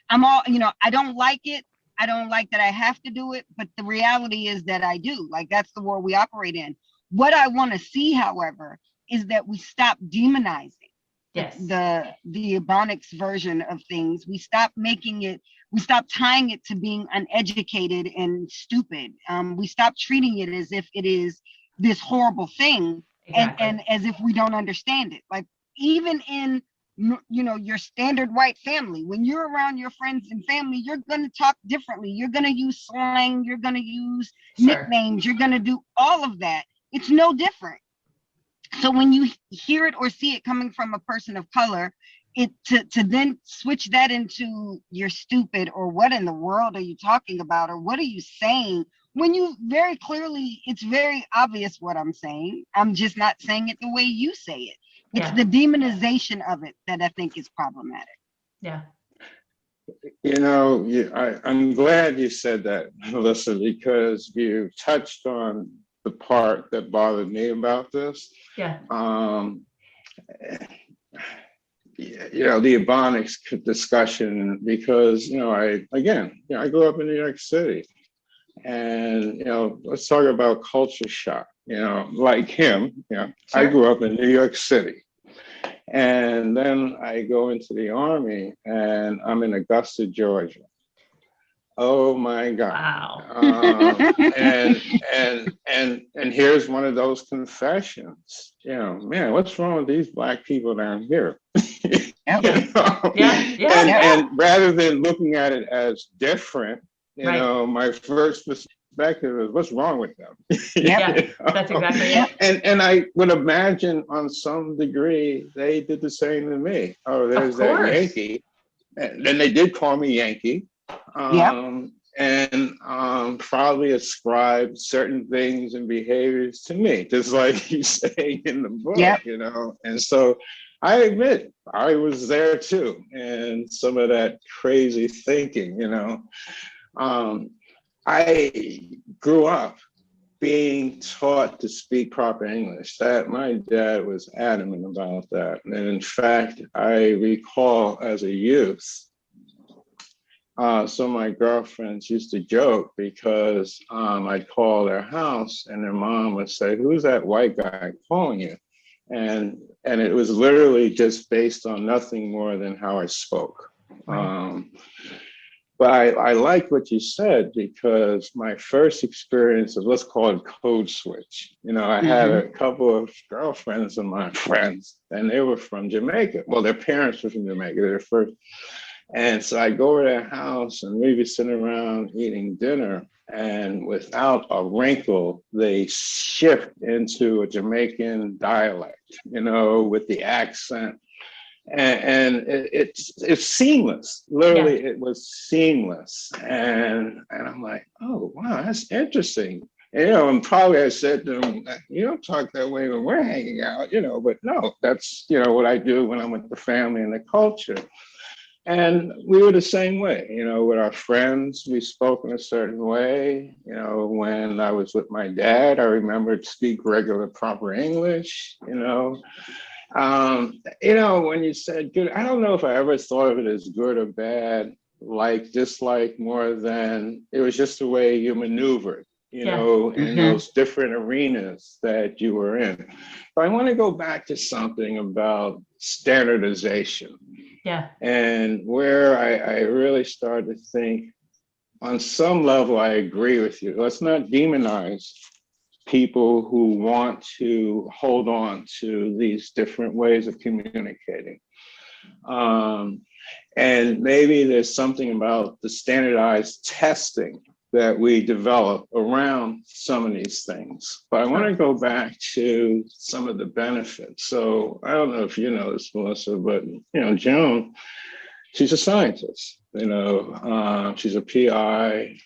I'm all, I don't like it. I don't like that I have to do it, but the reality is that I do. Like, that's the world we operate in. What I want to see, however, is that we stop demonizing the Ebonics version of things. We stop tying it to being uneducated and stupid. We stop treating it as if it is this horrible thing, and as if we don't understand it. Like, even in, your standard white family, when you're around your friends and family, you're going to talk differently. You're going to use slang. You're going to use nicknames. You're going to do all of that. It's no different. So when you hear it or see it coming from a person of color, to then switch that into you're stupid, or what in the world are you talking about, or what are you saying, when you very clearly, it's very obvious what I'm saying. I'm just not saying it the way you say it. It's the demonization of it that I think is problematic.
Yeah.
I'm glad you said that, Melissa, because you touched on the part that bothered me about this.
Yeah.
The Ebonics discussion, because, I grew up in New York City, and, let's talk about culture shock, like him, I grew up in New York City, and then I go into the Army, and I'm in Augusta, Georgia. Oh my God.
Wow.
And here's one of those confessions. Man, what's wrong with these Black people down here? And rather than looking at it as different, my first perspective is, what's wrong with them?
That's exactly it.
And I would imagine on some degree they did the same to me. Oh, there's that Yankee. And then they did call me Yankee. And probably ascribe certain things and behaviors to me, just like you say in the book, And so I admit I was there too, and some of that crazy thinking, I grew up being taught to speak proper English. That my dad was adamant about that. And in fact, I recall as a youth, some of my girlfriends used to joke because I'd call their house and their mom would say, who's that white guy calling you? And it was literally just based on nothing more than how I spoke. But I like what you said, because my first experience of, let's call it code switch. I had a couple of girlfriends of my friends, and they were from Jamaica. Well, their parents were from Jamaica. They were first. And so I go over to their house, and we'd be sitting around eating dinner, and without a wrinkle, they shift into a Jamaican dialect, with the accent. And it's seamless. Literally, it was seamless. And I'm like, oh, wow, that's interesting. And probably I said to them, you don't talk that way when we're hanging out, but no, that's, what I do when I'm with the family and the culture. And we were the same way, with our friends, we spoke in a certain way. When I was with my dad, I remember to speak regular, proper English, when you said good, I don't know if I ever thought of it as good or bad, like dislike, more than it was just the way you maneuvered. in those different arenas that you were in. But I want to go back to something about standardization.
Yeah.
And where I really started to think, on some level, I agree with you. Let's not demonize people who want to hold on to these different ways of communicating. And maybe there's something about the standardized testing that we develop around some of these things. But I want to go back to some of the benefits. So I don't know if you know this, Melissa, but Joan, she's a scientist. She's a PI.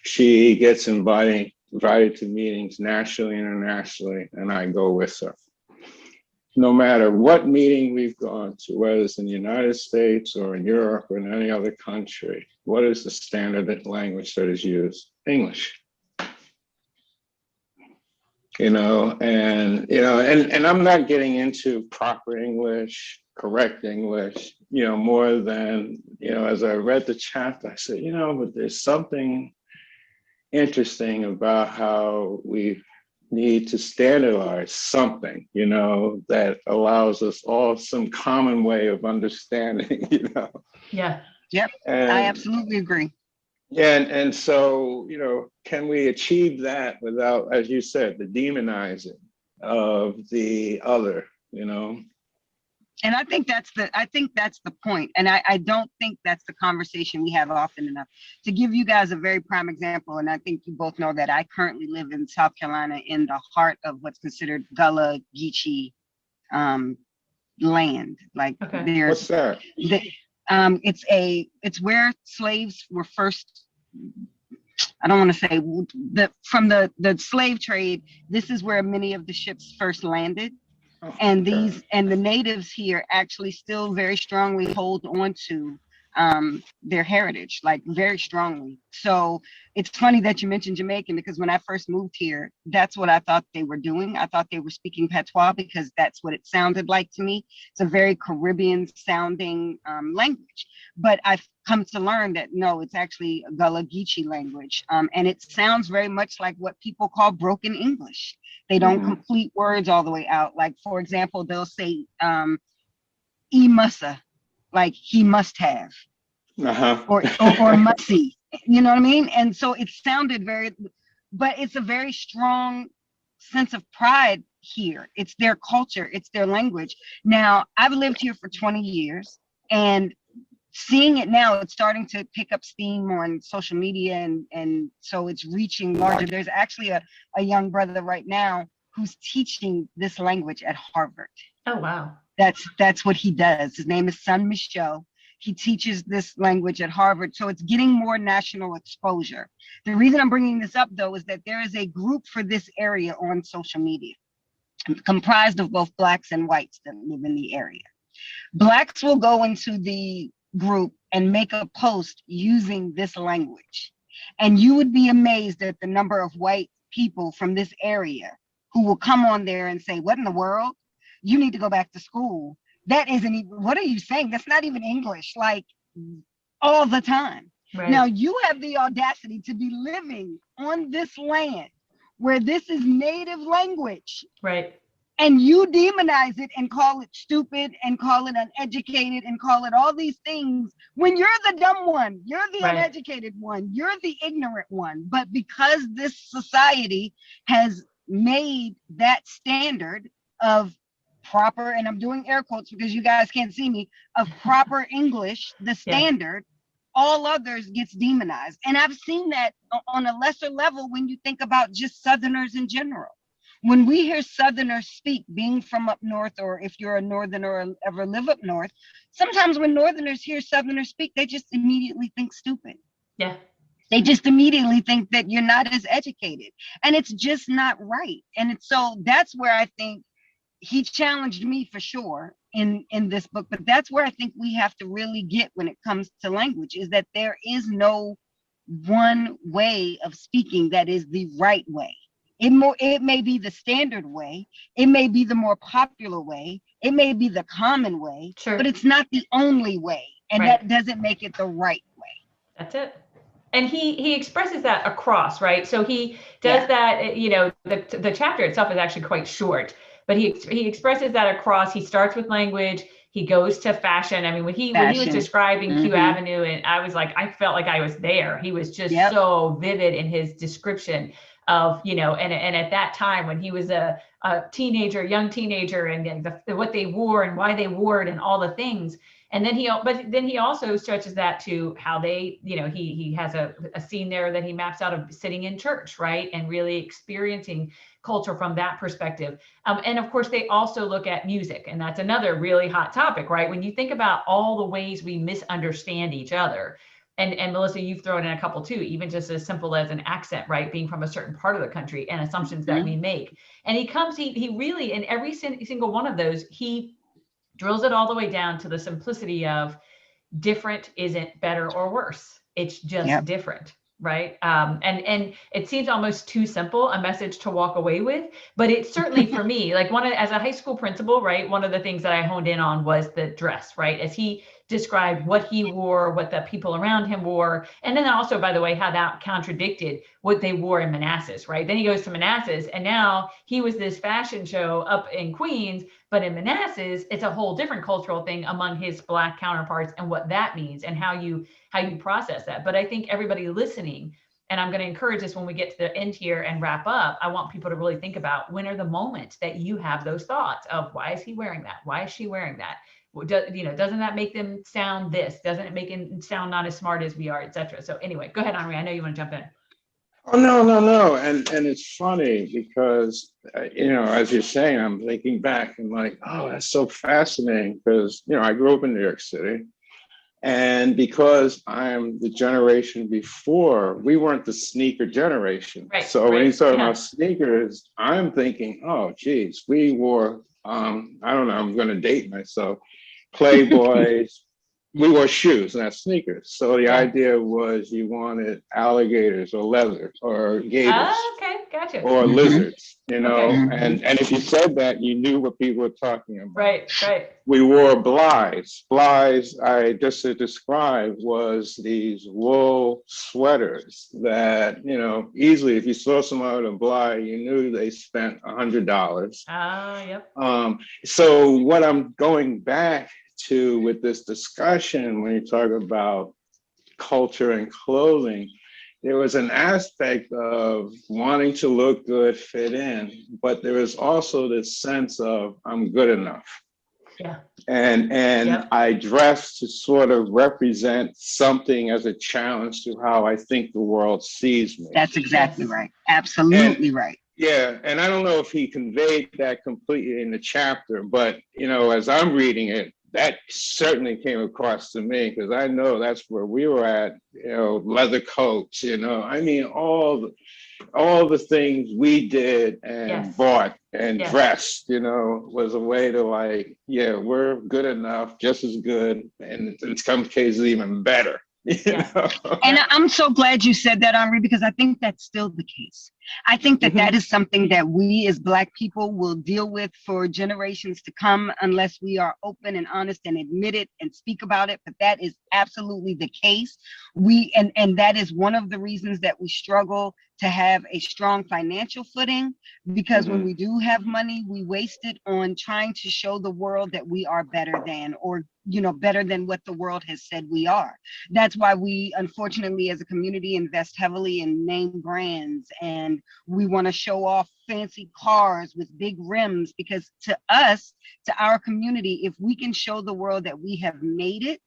She gets invited to meetings nationally, internationally, and I go with her. No matter what meeting we've gone to, whether it's in the United States or in Europe or in any other country, what is the standard language that is used? English. And I'm not getting into proper English, correct English, more than, as I read the chapter, I said, but there's something interesting about how we need to standardize something, that allows us all some common way of understanding,
Yeah.
Yep. And I absolutely agree.
Yeah. And so, can we achieve that without, as you said, the demonizing of the other,
And I think that's the point. And I don't think that's the conversation we have often enough. To give you guys a very prime example, and I think you both know that I currently live in South Carolina in the heart of what's considered Gullah Geechee land. Like
what's that?
It's where slaves were first. I don't want to say from the slave trade. This is where many of the ships first landed. And the natives here actually still very strongly hold on to their heritage, like very strongly. So it's funny that you mentioned Jamaican, because when I first moved here, that's what I thought they were doing. I thought they were speaking patois because that's what it sounded like to me. It's a very Caribbean sounding language. But I've come to learn that no, it's actually a Gullah Geechee language. And it sounds very much like what people call broken English. They don't complete words all the way out. Like, for example, they'll say "e mussa," like he must have, or mussy. You know what I mean? And so it sounded but it's a very strong sense of pride here. It's their culture. It's their language. Now, I've lived here for 20 years, and seeing it now, it's starting to pick up steam on social media, and so it's reaching larger. There's actually a young brother right now who's teaching this language at Harvard.
Oh, wow.
That's what he does. His name is Sun Michel. He teaches this language at Harvard. So it's getting more national exposure. The reason I'm bringing this up, though, is that there is a group for this area on social media, comprised of both Blacks and whites that live in the area. Blacks will go into the group and make a post using this language. And you would be amazed at the number of white people from this area who will come on there and say, what in the world? You need to go back to school. That isn't even, what are you saying? That's not even English, like all the time. Right. Now you have the audacity to be living on this land where this is native language.
Right.
And you demonize it and call it stupid and call it uneducated and call it all these things when you're the dumb one, you're the uneducated one, you're the ignorant one. But because this society has made that standard of proper, and I'm doing air quotes because you guys can't see me, of proper English, the standard, all others gets demonized. And I've seen that on a lesser level when you think about just Southerners in general. When we hear Southerners speak, being from up north, or if you're a Northerner or ever live up north, sometimes when Northerners hear Southerners speak, they just immediately think stupid.
Yeah.
They just immediately think that you're not as educated. And it's just not right. And so that's where I think he challenged me for sure in this book. But that's where I think we have to really get when it comes to language, is that there is no one way of speaking that is the right way. It may be the standard way, it may be the more popular way, it may be the common way, but it's not the only way. And that doesn't make it the right way.
That's it. And he expresses that across, right? So he does that, you know, the chapter itself is actually quite short, but he expresses that across. He starts with language, he goes to fashion. I mean, when he was describing Q Avenue, and I was like, I felt like I was there. He was just so vivid in his description of, you know, and at that time when he was a teenager, young teenager, and what they wore and why they wore it and all the things. And then he also stretches that to how they, you know, he has a scene there that he maps out of sitting in church, right? And really experiencing culture from that perspective. And of course, they also look at music, and that's another really hot topic, right? When you think about all the ways we misunderstand each other, and Melissa, you've thrown in a couple too, even just as simple as an accent, right? Being from a certain part of the country and assumptions that we make. And he really, in every single one of those, he drills it all the way down to the simplicity of different isn't better or worse. It's just different, right? And it seems almost too simple a message to walk away with, but it's certainly for me, like as a high school principal, right? One of the things that I honed in on was the dress, right? As he described what he wore, what the people around him wore, and then also, by the way, how that contradicted what they wore in Manassas, right? Then he goes to Manassas, and now he was this fashion show up in Queens, but in Manassas, it's a whole different cultural thing among his Black counterparts, and what that means and how you process that. But I think everybody listening, and I'm going to encourage this when we get to the end here and wrap up, I want people to really think about, when are the moments that you have those thoughts of, why is he wearing that? Why is she wearing that? You know, doesn't that make them sound this? Doesn't it make them sound not as smart as we are, et cetera? So anyway, go ahead, Henri. I know you want to jump in.
Oh, no. And it's funny because, you know, as you're saying, I'm thinking back and like, oh, that's so fascinating because, you know, I grew up in New York City. And because I'm the generation before, we weren't the sneaker generation.
Right,
so when you talk about sneakers, I'm thinking, oh, geez, we wore, I don't know, I'm going to date myself, Playboys. We wore shoes, not sneakers. So the idea was you wanted alligators or leather or gators.
Oh, okay, gotcha.
Or lizards, you know, and if you said that, you knew what people were talking about.
Right.
We wore Bly's. Bly's, I just to describe, was these wool sweaters that, you know, easily, if you saw someone with a Bly, you knew they spent $100.
Yep.
So what I'm going back to with this discussion, when you talk about culture and clothing, there was an aspect of wanting to look good, fit in, but there was also this sense of I'm good enough.
Yeah.
And I dress to sort of represent something as a challenge to how I think the world sees me.
That's exactly right. Absolutely right.
Yeah, and I don't know if he conveyed that completely in the chapter, but, you know, as I'm reading it, that certainly came across to me because I know that's where we were at, you know, leather coats, you know, I mean, all the things we did and bought and dressed, you know, was a way to like, yeah, we're good enough, just as good, and in some cases even better. You know?
And I'm so glad you said that, Henri, because I think that's still the case. I think that that is something that we as Black people will deal with for generations to come unless we are open and honest and admit it and speak about it. But that is absolutely the case. And that is one of the reasons that we struggle to have a strong financial footing, because when we do have money, we waste it on trying to show the world that we are better than, or, you know, better than what the world has said we are. That's why we, unfortunately, as a community, invest heavily in name brands, and we want to show off fancy cars with big rims, because to us, to our community, if we can show the world that we have made it,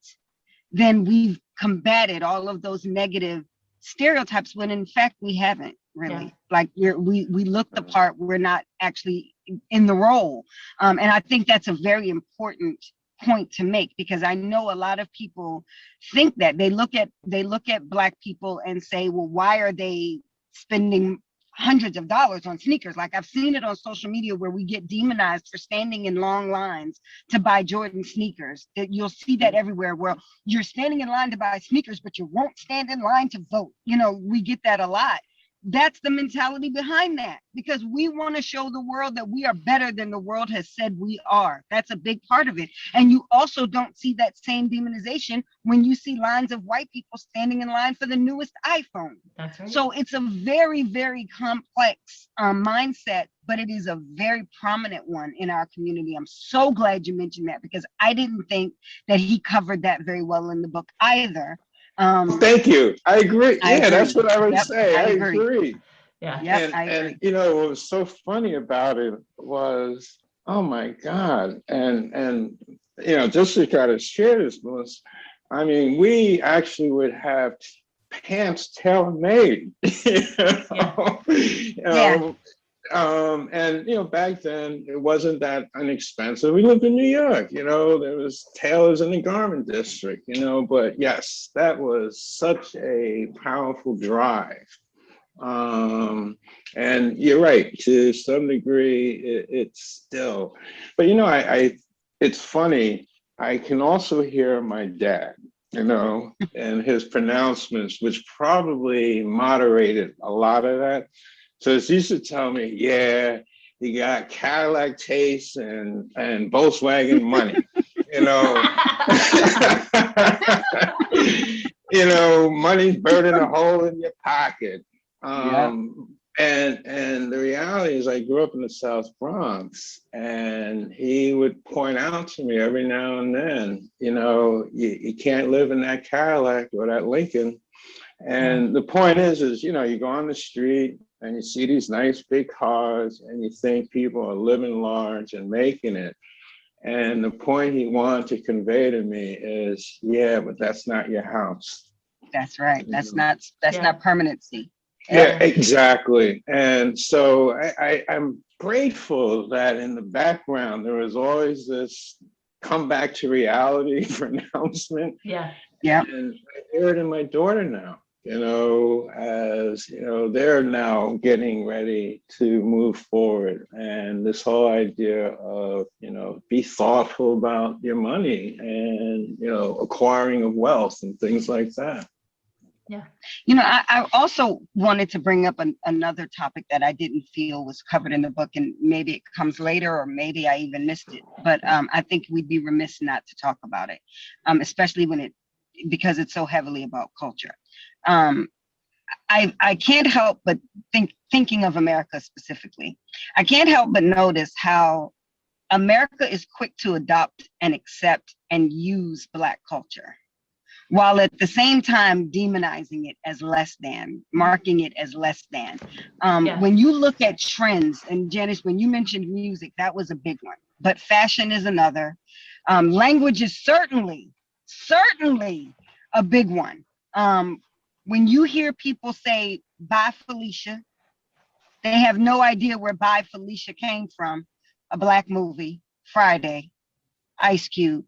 then we've combated all of those negative stereotypes, when in fact we haven't really. Like we look the part, we're not actually in the role. And I think that's a very important point to make, because I know a lot of people think that they look at Black people and say, well, why are they spending hundreds of dollars on sneakers? Like, I've seen it on social media where we get demonized for standing in long lines to buy Jordan sneakers. You'll see that everywhere, where you're standing in line to buy sneakers, but you won't stand in line to vote. You know, we get that a lot. that's the mentality behind that, because we want to show the world that we are better than the world has said we are. That's a big part of it. And you also don't see that same demonization when you see lines of white people standing in line for the newest iPhone.
That's right.
So it's a very, very complex mindset, but it is a very prominent one in our community. I'm so glad you mentioned that, because I didn't think that he covered that very well in the book either.
Thank you. I agree.
I agree.
That's what I would
Yep,
say.
I
I
agree.
agree.
Yeah.
Yep, I agree.
And you know what was so funny about it was, oh my God. And you know, just to try to share this, Melissa, I mean, we actually would have pants tailor-made. You know?
Yeah.
And you know, back then it wasn't that inexpensive. We lived in New York, you know, there was tailors in the garment district, you know, but yes, that was such a powerful drive. And you're right, to some degree, it's still, but you know, it's funny, I can also hear my dad, you know, and his pronouncements, which probably moderated a lot of that. So he used to tell me, yeah, he got Cadillac taste and Volkswagen money, you know. You know, money's burning a hole in your pocket. And the reality is I grew up in the South Bronx, and he would point out to me every now and then, you know, you can't live in that Cadillac or that Lincoln. And the point is, you know, you go on the street and you see these nice big cars and you think people are living large and making it. And the point he wanted to convey to me is, yeah, but that's not your house.
That's right. That's not permanency.
Yeah, exactly. And so I'm grateful that in the background, there was always this come back to reality pronouncement.
Yeah.
And I hear it in my daughter now, you know, as, you know, they're now getting ready to move forward. And this whole idea of, you know, be thoughtful about your money and, you know, acquiring of wealth and things like that.
Yeah.
You know, I also wanted to bring up another topic that I didn't feel was covered in the book, and maybe it comes later, or maybe I even missed it. But I think we'd be remiss not to talk about it, especially because it's so heavily about culture. I can't help but thinking of America specifically, I can't help but notice how America is quick to adopt and accept and use Black culture, while at the same time demonizing it as less than, marking it as less than. When you look at trends, and Janice, when you mentioned music, that was a big one, but fashion is another. Language is certainly a big one. When you hear people say, bye Felicia, they have no idea where bye Felicia came from. A Black movie, Friday, Ice Cube.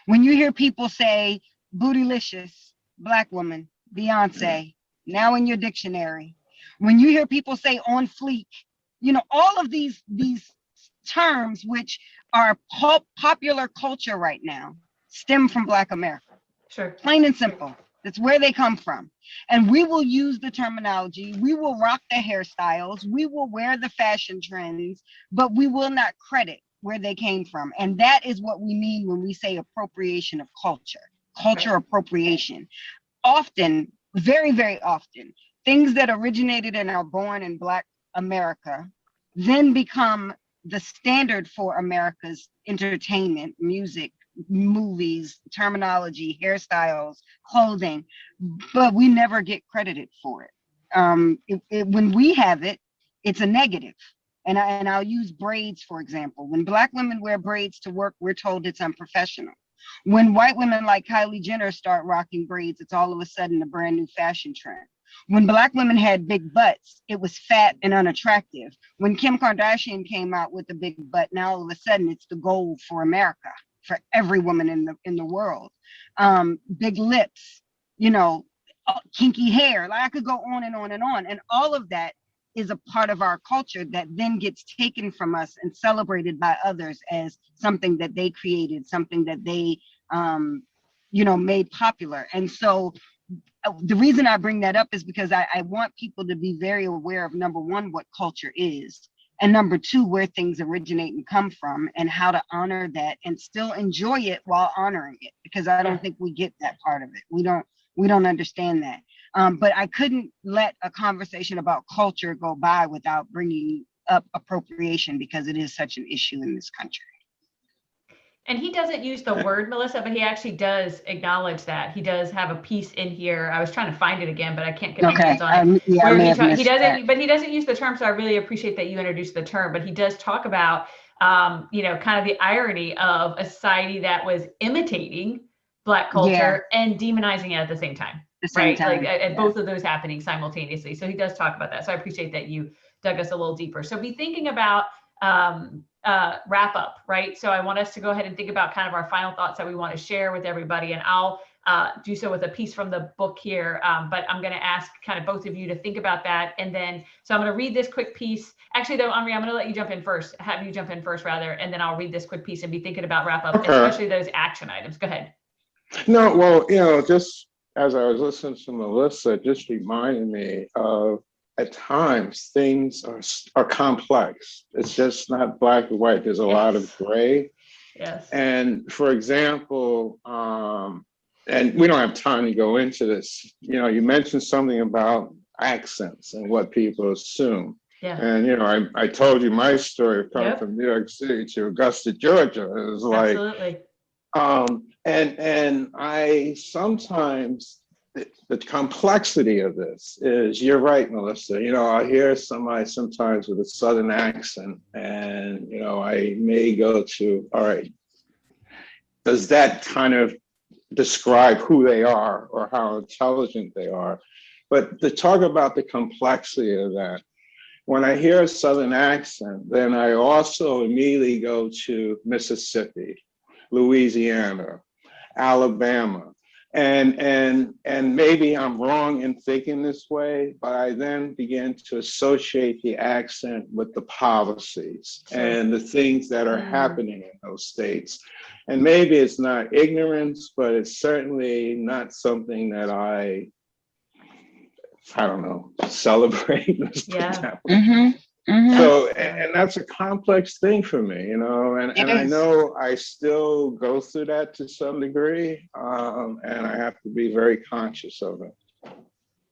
When you hear people say, bootylicious, Black woman, Beyonce, now in your dictionary. When you hear people say on fleek, you know, all of these terms, which are popular culture right now, stem from Black America.
Sure.
Plain and simple. That's where they come from. And we will use the terminology, we will rock the hairstyles, we will wear the fashion trends, but we will not credit where they came from. And that is what we mean when we say appropriation of culture appropriation. Often, very, very often, things that originated and are born in Black America then become the standard for America's entertainment, music, movies, terminology, hairstyles, clothing, but we never get credited for it. When we have it, it's a negative. And I'll use braids, for example. When Black women wear braids to work, we're told it's unprofessional. When white women like Kylie Jenner start rocking braids, it's all of a sudden a brand new fashion trend. When Black women had big butts, it was fat and unattractive. When Kim Kardashian came out with the big butt, now all of a sudden it's the goal for America, for every woman in the world. Big lips, you know, kinky hair. Like I could go on and on and on. And all of that is a part of our culture that then gets taken from us and celebrated by others as something that they created, something that they, you know, made popular. And so the reason I bring that up is because I want people to be very aware of, number one, what culture is, and number two, where things originate and come from, and how to honor that and still enjoy it while honoring it, because I don't think we get that part of it. We don't understand that. But I couldn't let a conversation about culture go by without bringing up appropriation, because it is such an issue in this country.
And he doesn't use the word, Melissa, but he actually does acknowledge that. He does have a piece in here. I was trying to find it again, but I can't get my hands on it.
Yeah,
he doesn't, but he doesn't use the term. So I really appreciate that you introduced the term. But he does talk about, kind of the irony of a society that was imitating Black culture and demonizing it at the same time. Like at both of those happening simultaneously. So he does talk about that. So I appreciate that you dug us a little deeper. So be thinking about wrap up, right? So I want us to go ahead and think about kind of our final thoughts that we want to share with everybody. And I'll do so with a piece from the book here. But I'm going to ask kind of both of you to think about that. And then, so I'm going to read this quick piece. Actually, though, Henri, I'm going to let you jump in first, have you jump in first rather, and then I'll read this quick piece and be thinking about wrap up, especially those action items. Go ahead.
No, well, just as I was listening to Melissa, it just reminded me of, at times, things are complex. It's just not black and white. There's a lot of gray.
Yes.
And for example, and we don't have time to go into this, you mentioned something about accents and what people assume.
Yeah.
And, I told you my story of coming from New York City to Augusta, Georgia. It was like,
absolutely.
And I sometimes, the complexity of this is, you're right, Melissa, I hear somebody sometimes with a Southern accent, and, I may go to, all right, does that kind of describe who they are or how intelligent they are? But to talk about the complexity of that, when I hear a Southern accent, then I also immediately go to Mississippi, Louisiana, Alabama. And maybe I'm wrong in thinking this way, but I then begin to associate the accent with the policies and the things that are happening in those states. And maybe it's not ignorance, but it's certainly not something that I don't know, celebrate. So, and that's a complex thing for me, and I know I still go through that to some degree, and I have to be very conscious of it.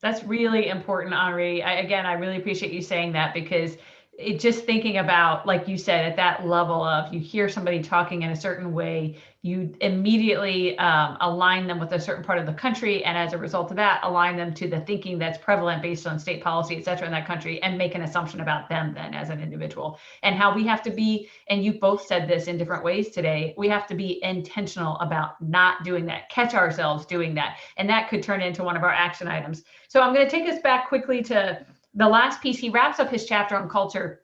That's really important, Henri. I really appreciate you saying that, because it just thinking about, like you said, at that level of, you hear somebody talking in a certain way, you immediately align them with a certain part of the country, and as a result of that, align them to the thinking that's prevalent based on state policy, et cetera, in that country, and make an assumption about them then as an individual. And how we have to be, and you both said this in different ways today, we have to be intentional about not doing that, catch ourselves doing that, and that could turn into one of our action items. So I'm going to take us back quickly to the last piece. He wraps up his chapter on culture,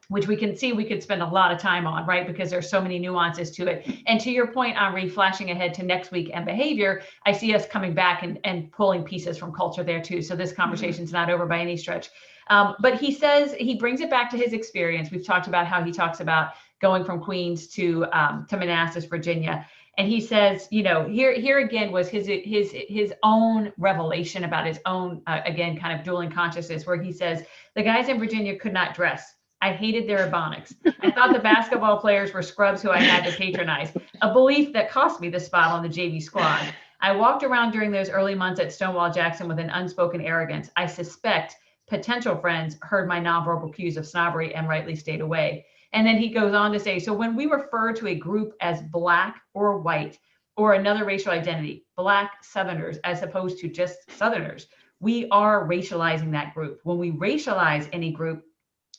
which we can see we could spend a lot of time on, right? Because there's so many nuances to it. And to your point, Henri, flashing ahead to next week and behavior, I see us coming back and pulling pieces from culture there too. So this conversation's not over by any stretch. But he says, he brings it back to his experience. We've talked about how he talks about going from Queens to Manassas, Virginia. And he says, here again was his own revelation about his own, again, kind of dueling consciousness, where he says, the guys in Virginia could not dress. I hated their ebonics. I thought the basketball players were scrubs who I had to patronize, a belief that cost me the spot on the JV squad. I walked around during those early months at Stonewall Jackson with an unspoken arrogance. I suspect potential friends heard my nonverbal cues of snobbery and rightly stayed away. And then he goes on to say, so when we refer to a group as Black or white or another racial identity, Black Southerners, as opposed to just Southerners, we are racializing that group. When we racialize any group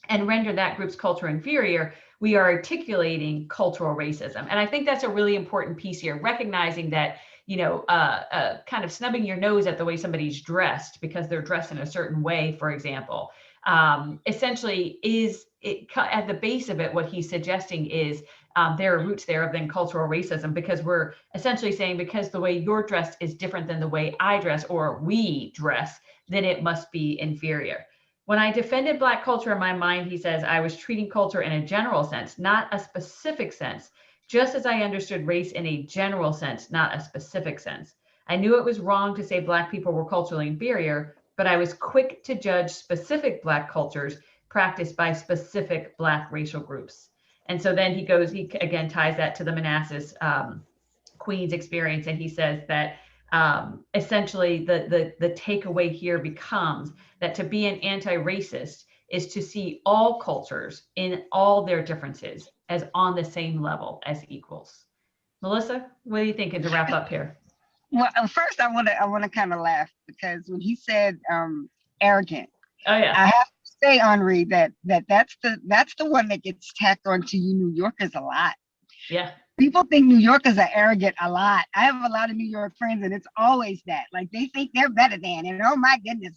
and render that group's culture inferior, we are articulating cultural racism. And I think that's a really important piece here, recognizing that, kind of snubbing your nose at the way somebody's dressed because they're dressed in a certain way, for example, essentially is it at the base of it. What he's suggesting is there are roots there of then cultural racism, because we're essentially saying, because the way you're dressed is different than the way I dress or we dress, then it must be inferior. When I defended Black culture in my mind, he says, I was treating culture in a general sense, not a specific sense, just as I understood race in a general sense, not a specific sense. I knew it was wrong to say Black people were culturally inferior, but I was quick to judge specific Black cultures practiced by specific Black racial groups. And so then he again ties that to the Manassas Queens experience. And he says that essentially the takeaway here becomes that to be an anti-racist is to see all cultures in all their differences as on the same level as equals. Melissa, what are you thinking to wrap up here?
Well, first I want to kind of laugh because when he said arrogant,
oh yeah,
I have to say, Henri, that's the one that gets tacked onto you New Yorkers a lot.
Yeah.
People think New Yorkers are arrogant a lot. I have a lot of New York friends, and it's always that. Like they think they're better than, and oh my goodness,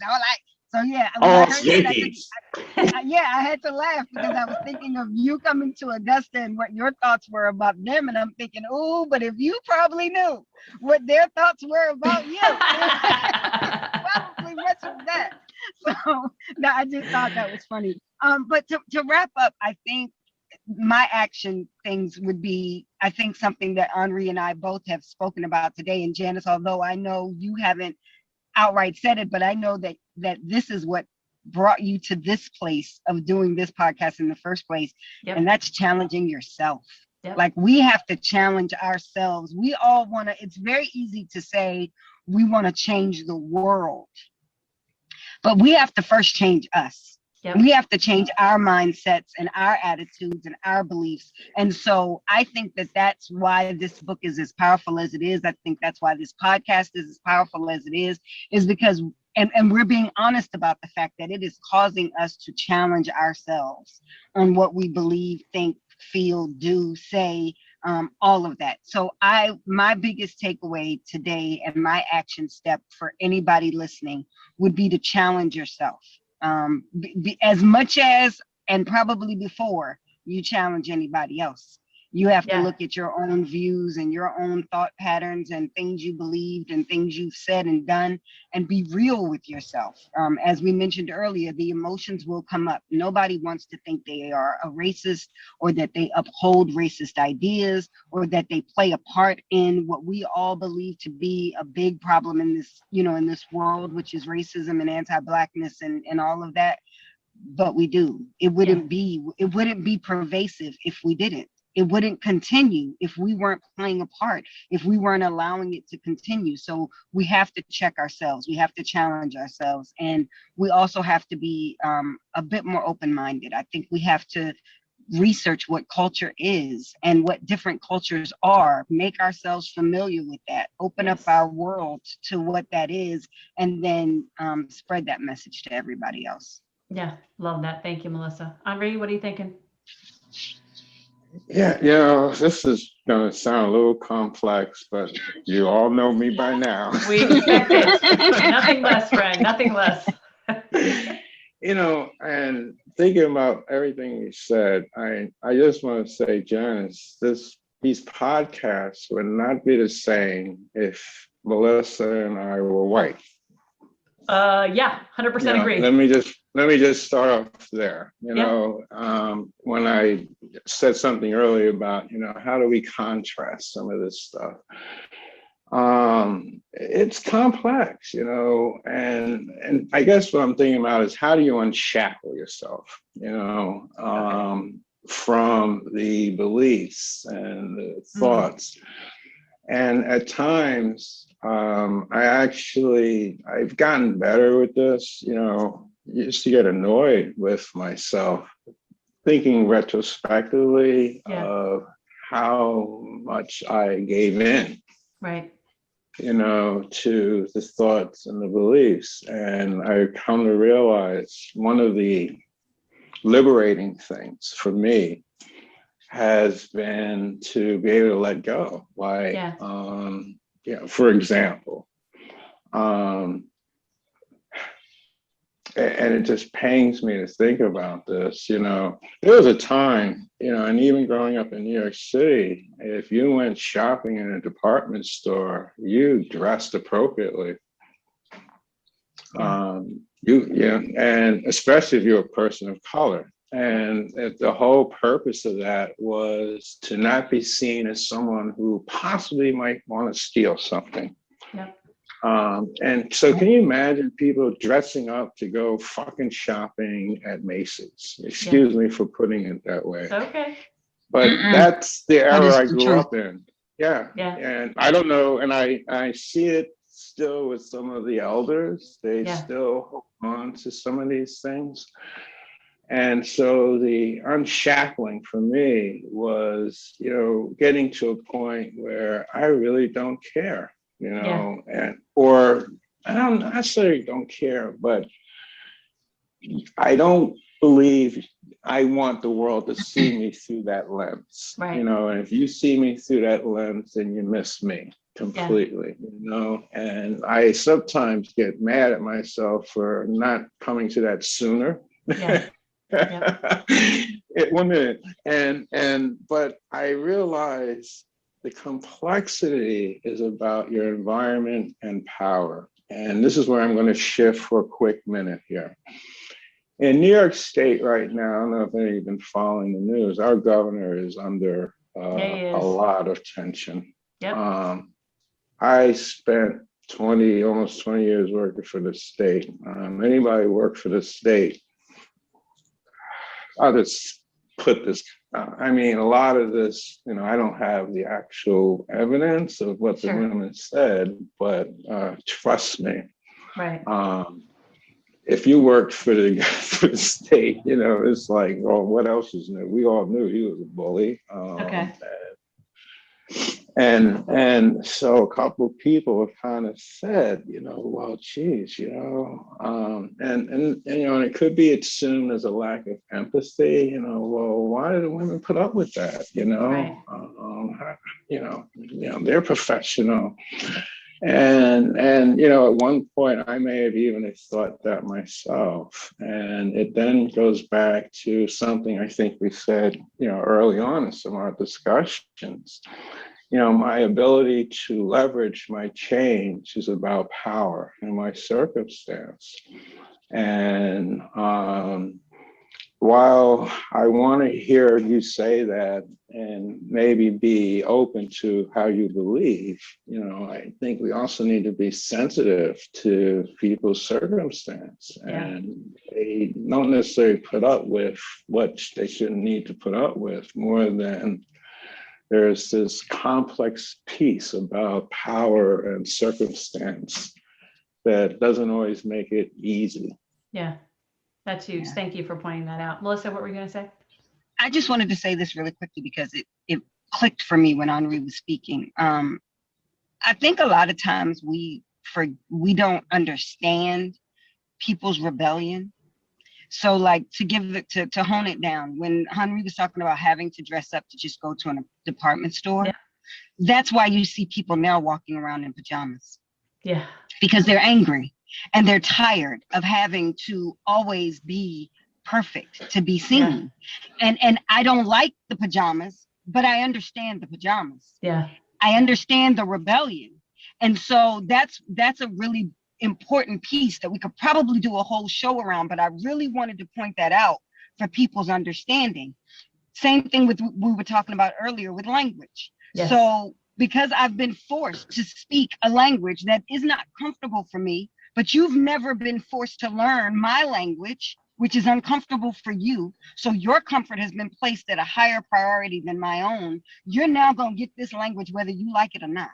so yeah.
Oh, Yankees.
I had to laugh because I was thinking of you coming to Augusta and what your thoughts were about them, and I'm thinking, oh, but if you probably knew what their thoughts were about you, probably much of that. So no, I just thought that was funny. But to wrap up, I think my action things would be, I think something that Henri and I both have spoken about today. And Janice, although I know you haven't outright said it, but I know that this is what brought you to this place of doing this podcast in the first place.
Yep.
And that's challenging yourself.
Yep.
Like we have to challenge ourselves. We all want to, it's very easy to say we want to change the world, but we have to first change us. Yep. We have to change our mindsets and our attitudes and our beliefs. And so I think that that's why this book is as powerful as it is. I think that's why this podcast is as powerful as it is because, and we're being honest about the fact that it is causing us to challenge ourselves on what we believe, think, feel, do, say, all of that. So my biggest takeaway today and my action step for anybody listening would be to challenge yourself. As much as, and probably before you challenge anybody else, you have to look at your own views and your own thought patterns and things you believed and things you've said and done, and be real with yourself. As we mentioned earlier, the emotions will come up. Nobody wants to think they are a racist or that they uphold racist ideas or that they play a part in what we all believe to be a big problem in this, in this world, which is racism and anti-Blackness and all of that. But we do. It wouldn't be pervasive if we didn't. It wouldn't continue if we weren't playing a part, if we weren't allowing it to continue. So we have to check ourselves. We have to challenge ourselves. And we also have to be a bit more open-minded. I think we have to research what culture is and what different cultures are, make ourselves familiar with that, open up our world to what that is, and then spread that message to everybody else.
Yeah, love that. Thank you, Melissa. Henri, what are you thinking?
Yeah, this is going to sound a little complex, but you all know me by now.
We expect it. Nothing less, friend. Nothing less.
And thinking about everything you said, I just want to say, Janice, these podcasts would not be the same if Melissa and I were white.
100% agree.
Let me just start off there. When I said something earlier about, how do we contrast some of this stuff? It's complex, and I guess what I'm thinking about is how do you unshackle yourself, from the beliefs and the thoughts. And at times, I've gotten better with this, used to get annoyed with myself, thinking retrospectively of how much I gave in,
right,
to the thoughts and the beliefs. And I come to realize one of the liberating things for me has been to be able to let go. Like, for example, and it just pains me to think about this, there was a time, and even growing up in New York City, if you went shopping in a department store, you dressed appropriately. And especially if you're a person of color. And the whole purpose of that was to not be seen as someone who possibly might want to steal something.
Yep.
And so can you imagine people dressing up to go fucking shopping at Macy's? Excuse me for putting it that way.
Okay.
But that's the era I grew
true.
up in. Yeah.
Yeah.
And I don't know. And I see it still with some of the elders. They still hold on to some of these things. And so the unshackling for me was, getting to a point where I really don't care, or I don't necessarily don't care, but I don't believe I want the world to see me through that lens.
Right.
And if you see me through that lens, then you miss me completely, and I sometimes get mad at myself for not coming to that sooner.
Yeah.
One minute. But I realize the complexity is about your environment and power. And this is where I'm going to shift for a quick minute here. In New York State right now, I don't know if any of you have been following the news, our governor is under a lot of tension.
Yep.
I spent almost 20 years working for the state. Anybody who worked for the state, I'll just put this, a lot of this, I don't have the actual evidence of what the women said, but trust me.
Right.
If you worked for the state, it's like, well, what else is new? We all knew he was a bully.
Okay.
And so a couple of people have kind of said, well, geez, and it could be assumed as a lack of empathy, well, why do the women put up with that?
Right.
They're professional. And at one point I may have even thought that myself. And it then goes back to something I think we said, early on in some of our discussions. My ability to leverage my change is about power and my circumstance. And while I want to hear you say that and maybe be open to how you believe, I think we also need to be sensitive to people's circumstance. And they don't necessarily put up with what they shouldn't need to put up with, more than there's this complex piece about power and circumstance that doesn't always make it easy.
Yeah, that's huge. Yeah. Thank you for pointing that out. Melissa, what were you going to say?
I just wanted to say this really quickly because it clicked for me when Henri was speaking. I think a lot of times we don't understand people's rebellion. So like to hone it down, when Henri was talking about having to dress up to just go to a department store, that's why you see people now walking around in pajamas.
Yeah.
Because they're angry and they're tired of having to always be perfect to be seen. Yeah. And I don't like the pajamas, but I understand the pajamas.
Yeah.
I understand the rebellion. And so that's a really important piece that we could probably do a whole show around, but I really wanted to point that out for people's understanding. Same thing with we were talking about earlier with language. Yes. So because I've been forced to speak a language that is not comfortable for me, but you've never been forced to learn my language, which is uncomfortable for you. So your comfort has been placed at a higher priority than my own. You're now going to get this language whether you like it or not.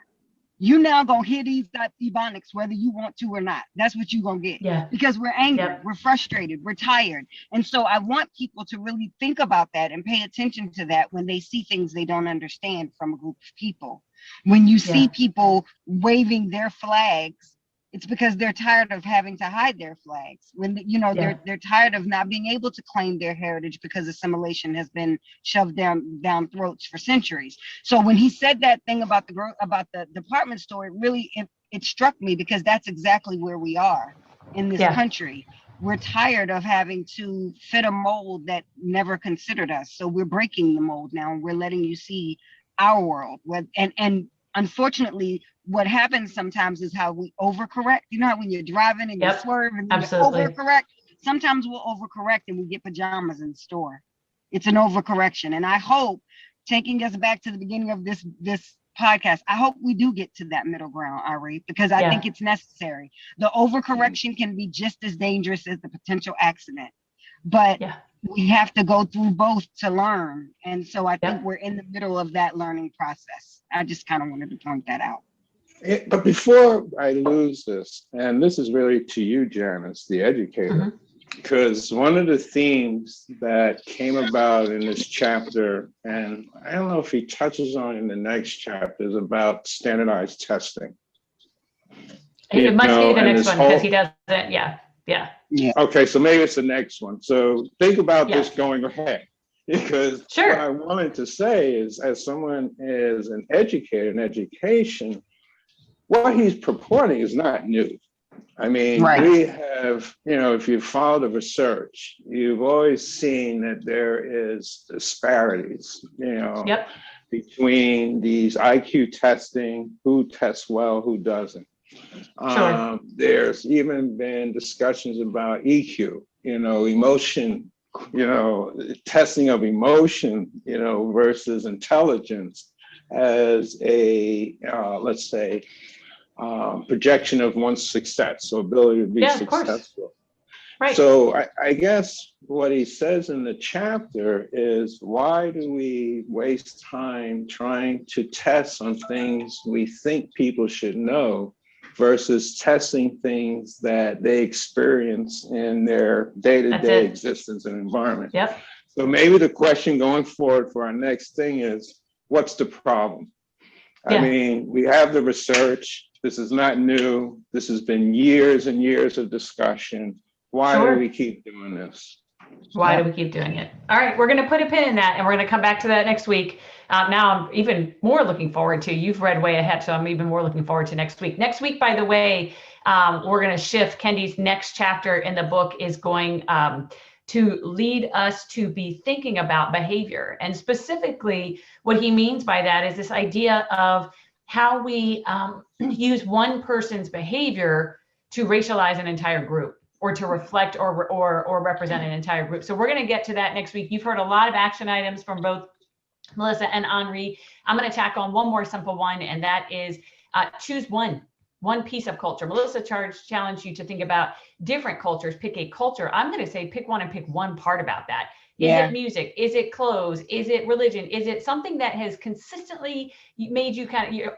You now gonna hear these ebonics whether you want to or not. That's what you're gonna get.
Yeah.
Because we're angry, we're frustrated, we're tired. And so I want people to really think about that and pay attention to that when they see things they don't understand from a group of people. When you see people waving their flags, it's because they're tired of having to hide their flags. When they're tired of not being able to claim their heritage because assimilation has been shoved down throats for centuries. So when he said that thing about the department store, it struck me because that's exactly where we are in this country. We're tired of having to fit a mold that never considered us. So we're breaking the mold now and we're letting you see our world. And unfortunately, what happens sometimes is how we overcorrect. You know how when you're driving and you swerve and you overcorrect? Sometimes we'll overcorrect and we get pajamas in the store. It's an overcorrection. And I hope, taking us back to the beginning of this podcast, I hope we do get to that middle ground, Ari, because I think it's necessary. The overcorrection can be just as dangerous as the potential accident, but we have to go through both to learn. And so I think we're in the middle of that learning process. I just kind of wanted to point that out.
But before I lose this, and this is really to you, Janice, the educator, because one of the themes that came about in this chapter, and I don't know if he touches on in the next chapter, is about standardized testing.
It must be the next one because he doesn't, yeah.
Okay, so maybe it's the next one. So think about this going ahead, because what I wanted to say is, as someone is an educator in education, what he's purporting is not new. I mean, we have, if you follow the research, you've always seen that there is disparities, between these IQ testing, who tests well, who doesn't. There's even been discussions about EQ, emotion, testing of emotion, versus intelligence as a, let's say, projection of one's success, so ability to be successful. So I guess what he says in the chapter is, why do we waste time trying to test on things we think people should know versus testing things that they experience in their day-to-day existence and environment? So maybe the question going forward for our next thing is, what's the problem? I mean, we have the research. This is not new. This has been years and years of discussion. Why do we keep doing this?
Why do we keep doing it? All right, we're going to put a pin in that, and we're going to come back to that next week. Now I'm even more looking forward to, you've read way ahead, so I'm even more looking forward to next week. Next week, by the way, we're going to shift. Kendi's next chapter in the book is going to lead us to be thinking about behavior. And specifically, what he means by that is this idea of how we use one person's behavior to racialize an entire group, or to reflect or represent an entire group. So we're going to get to that next week. You've heard a lot of action items from both Melissa and Henri. I'm going to tack on one more simple one, and that is choose one piece of culture. Melissa challenged you to think about different cultures, pick a culture. I'm going to say pick one and pick one part about that. Is it music? Is it clothes? Is it religion? Is it something that has consistently made you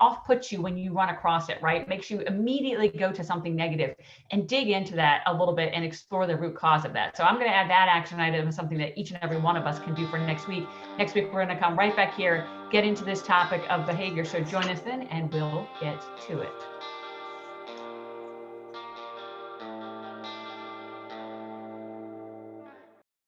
off-put you when you run across it, right? Makes you immediately go to something negative, and dig into that a little bit and explore the root cause of that. So I'm going to add that action item as something that each and every one of us can do for next week. Next week, we're going to come right back here, get into this topic of behavior. So join us then, and we'll get to it.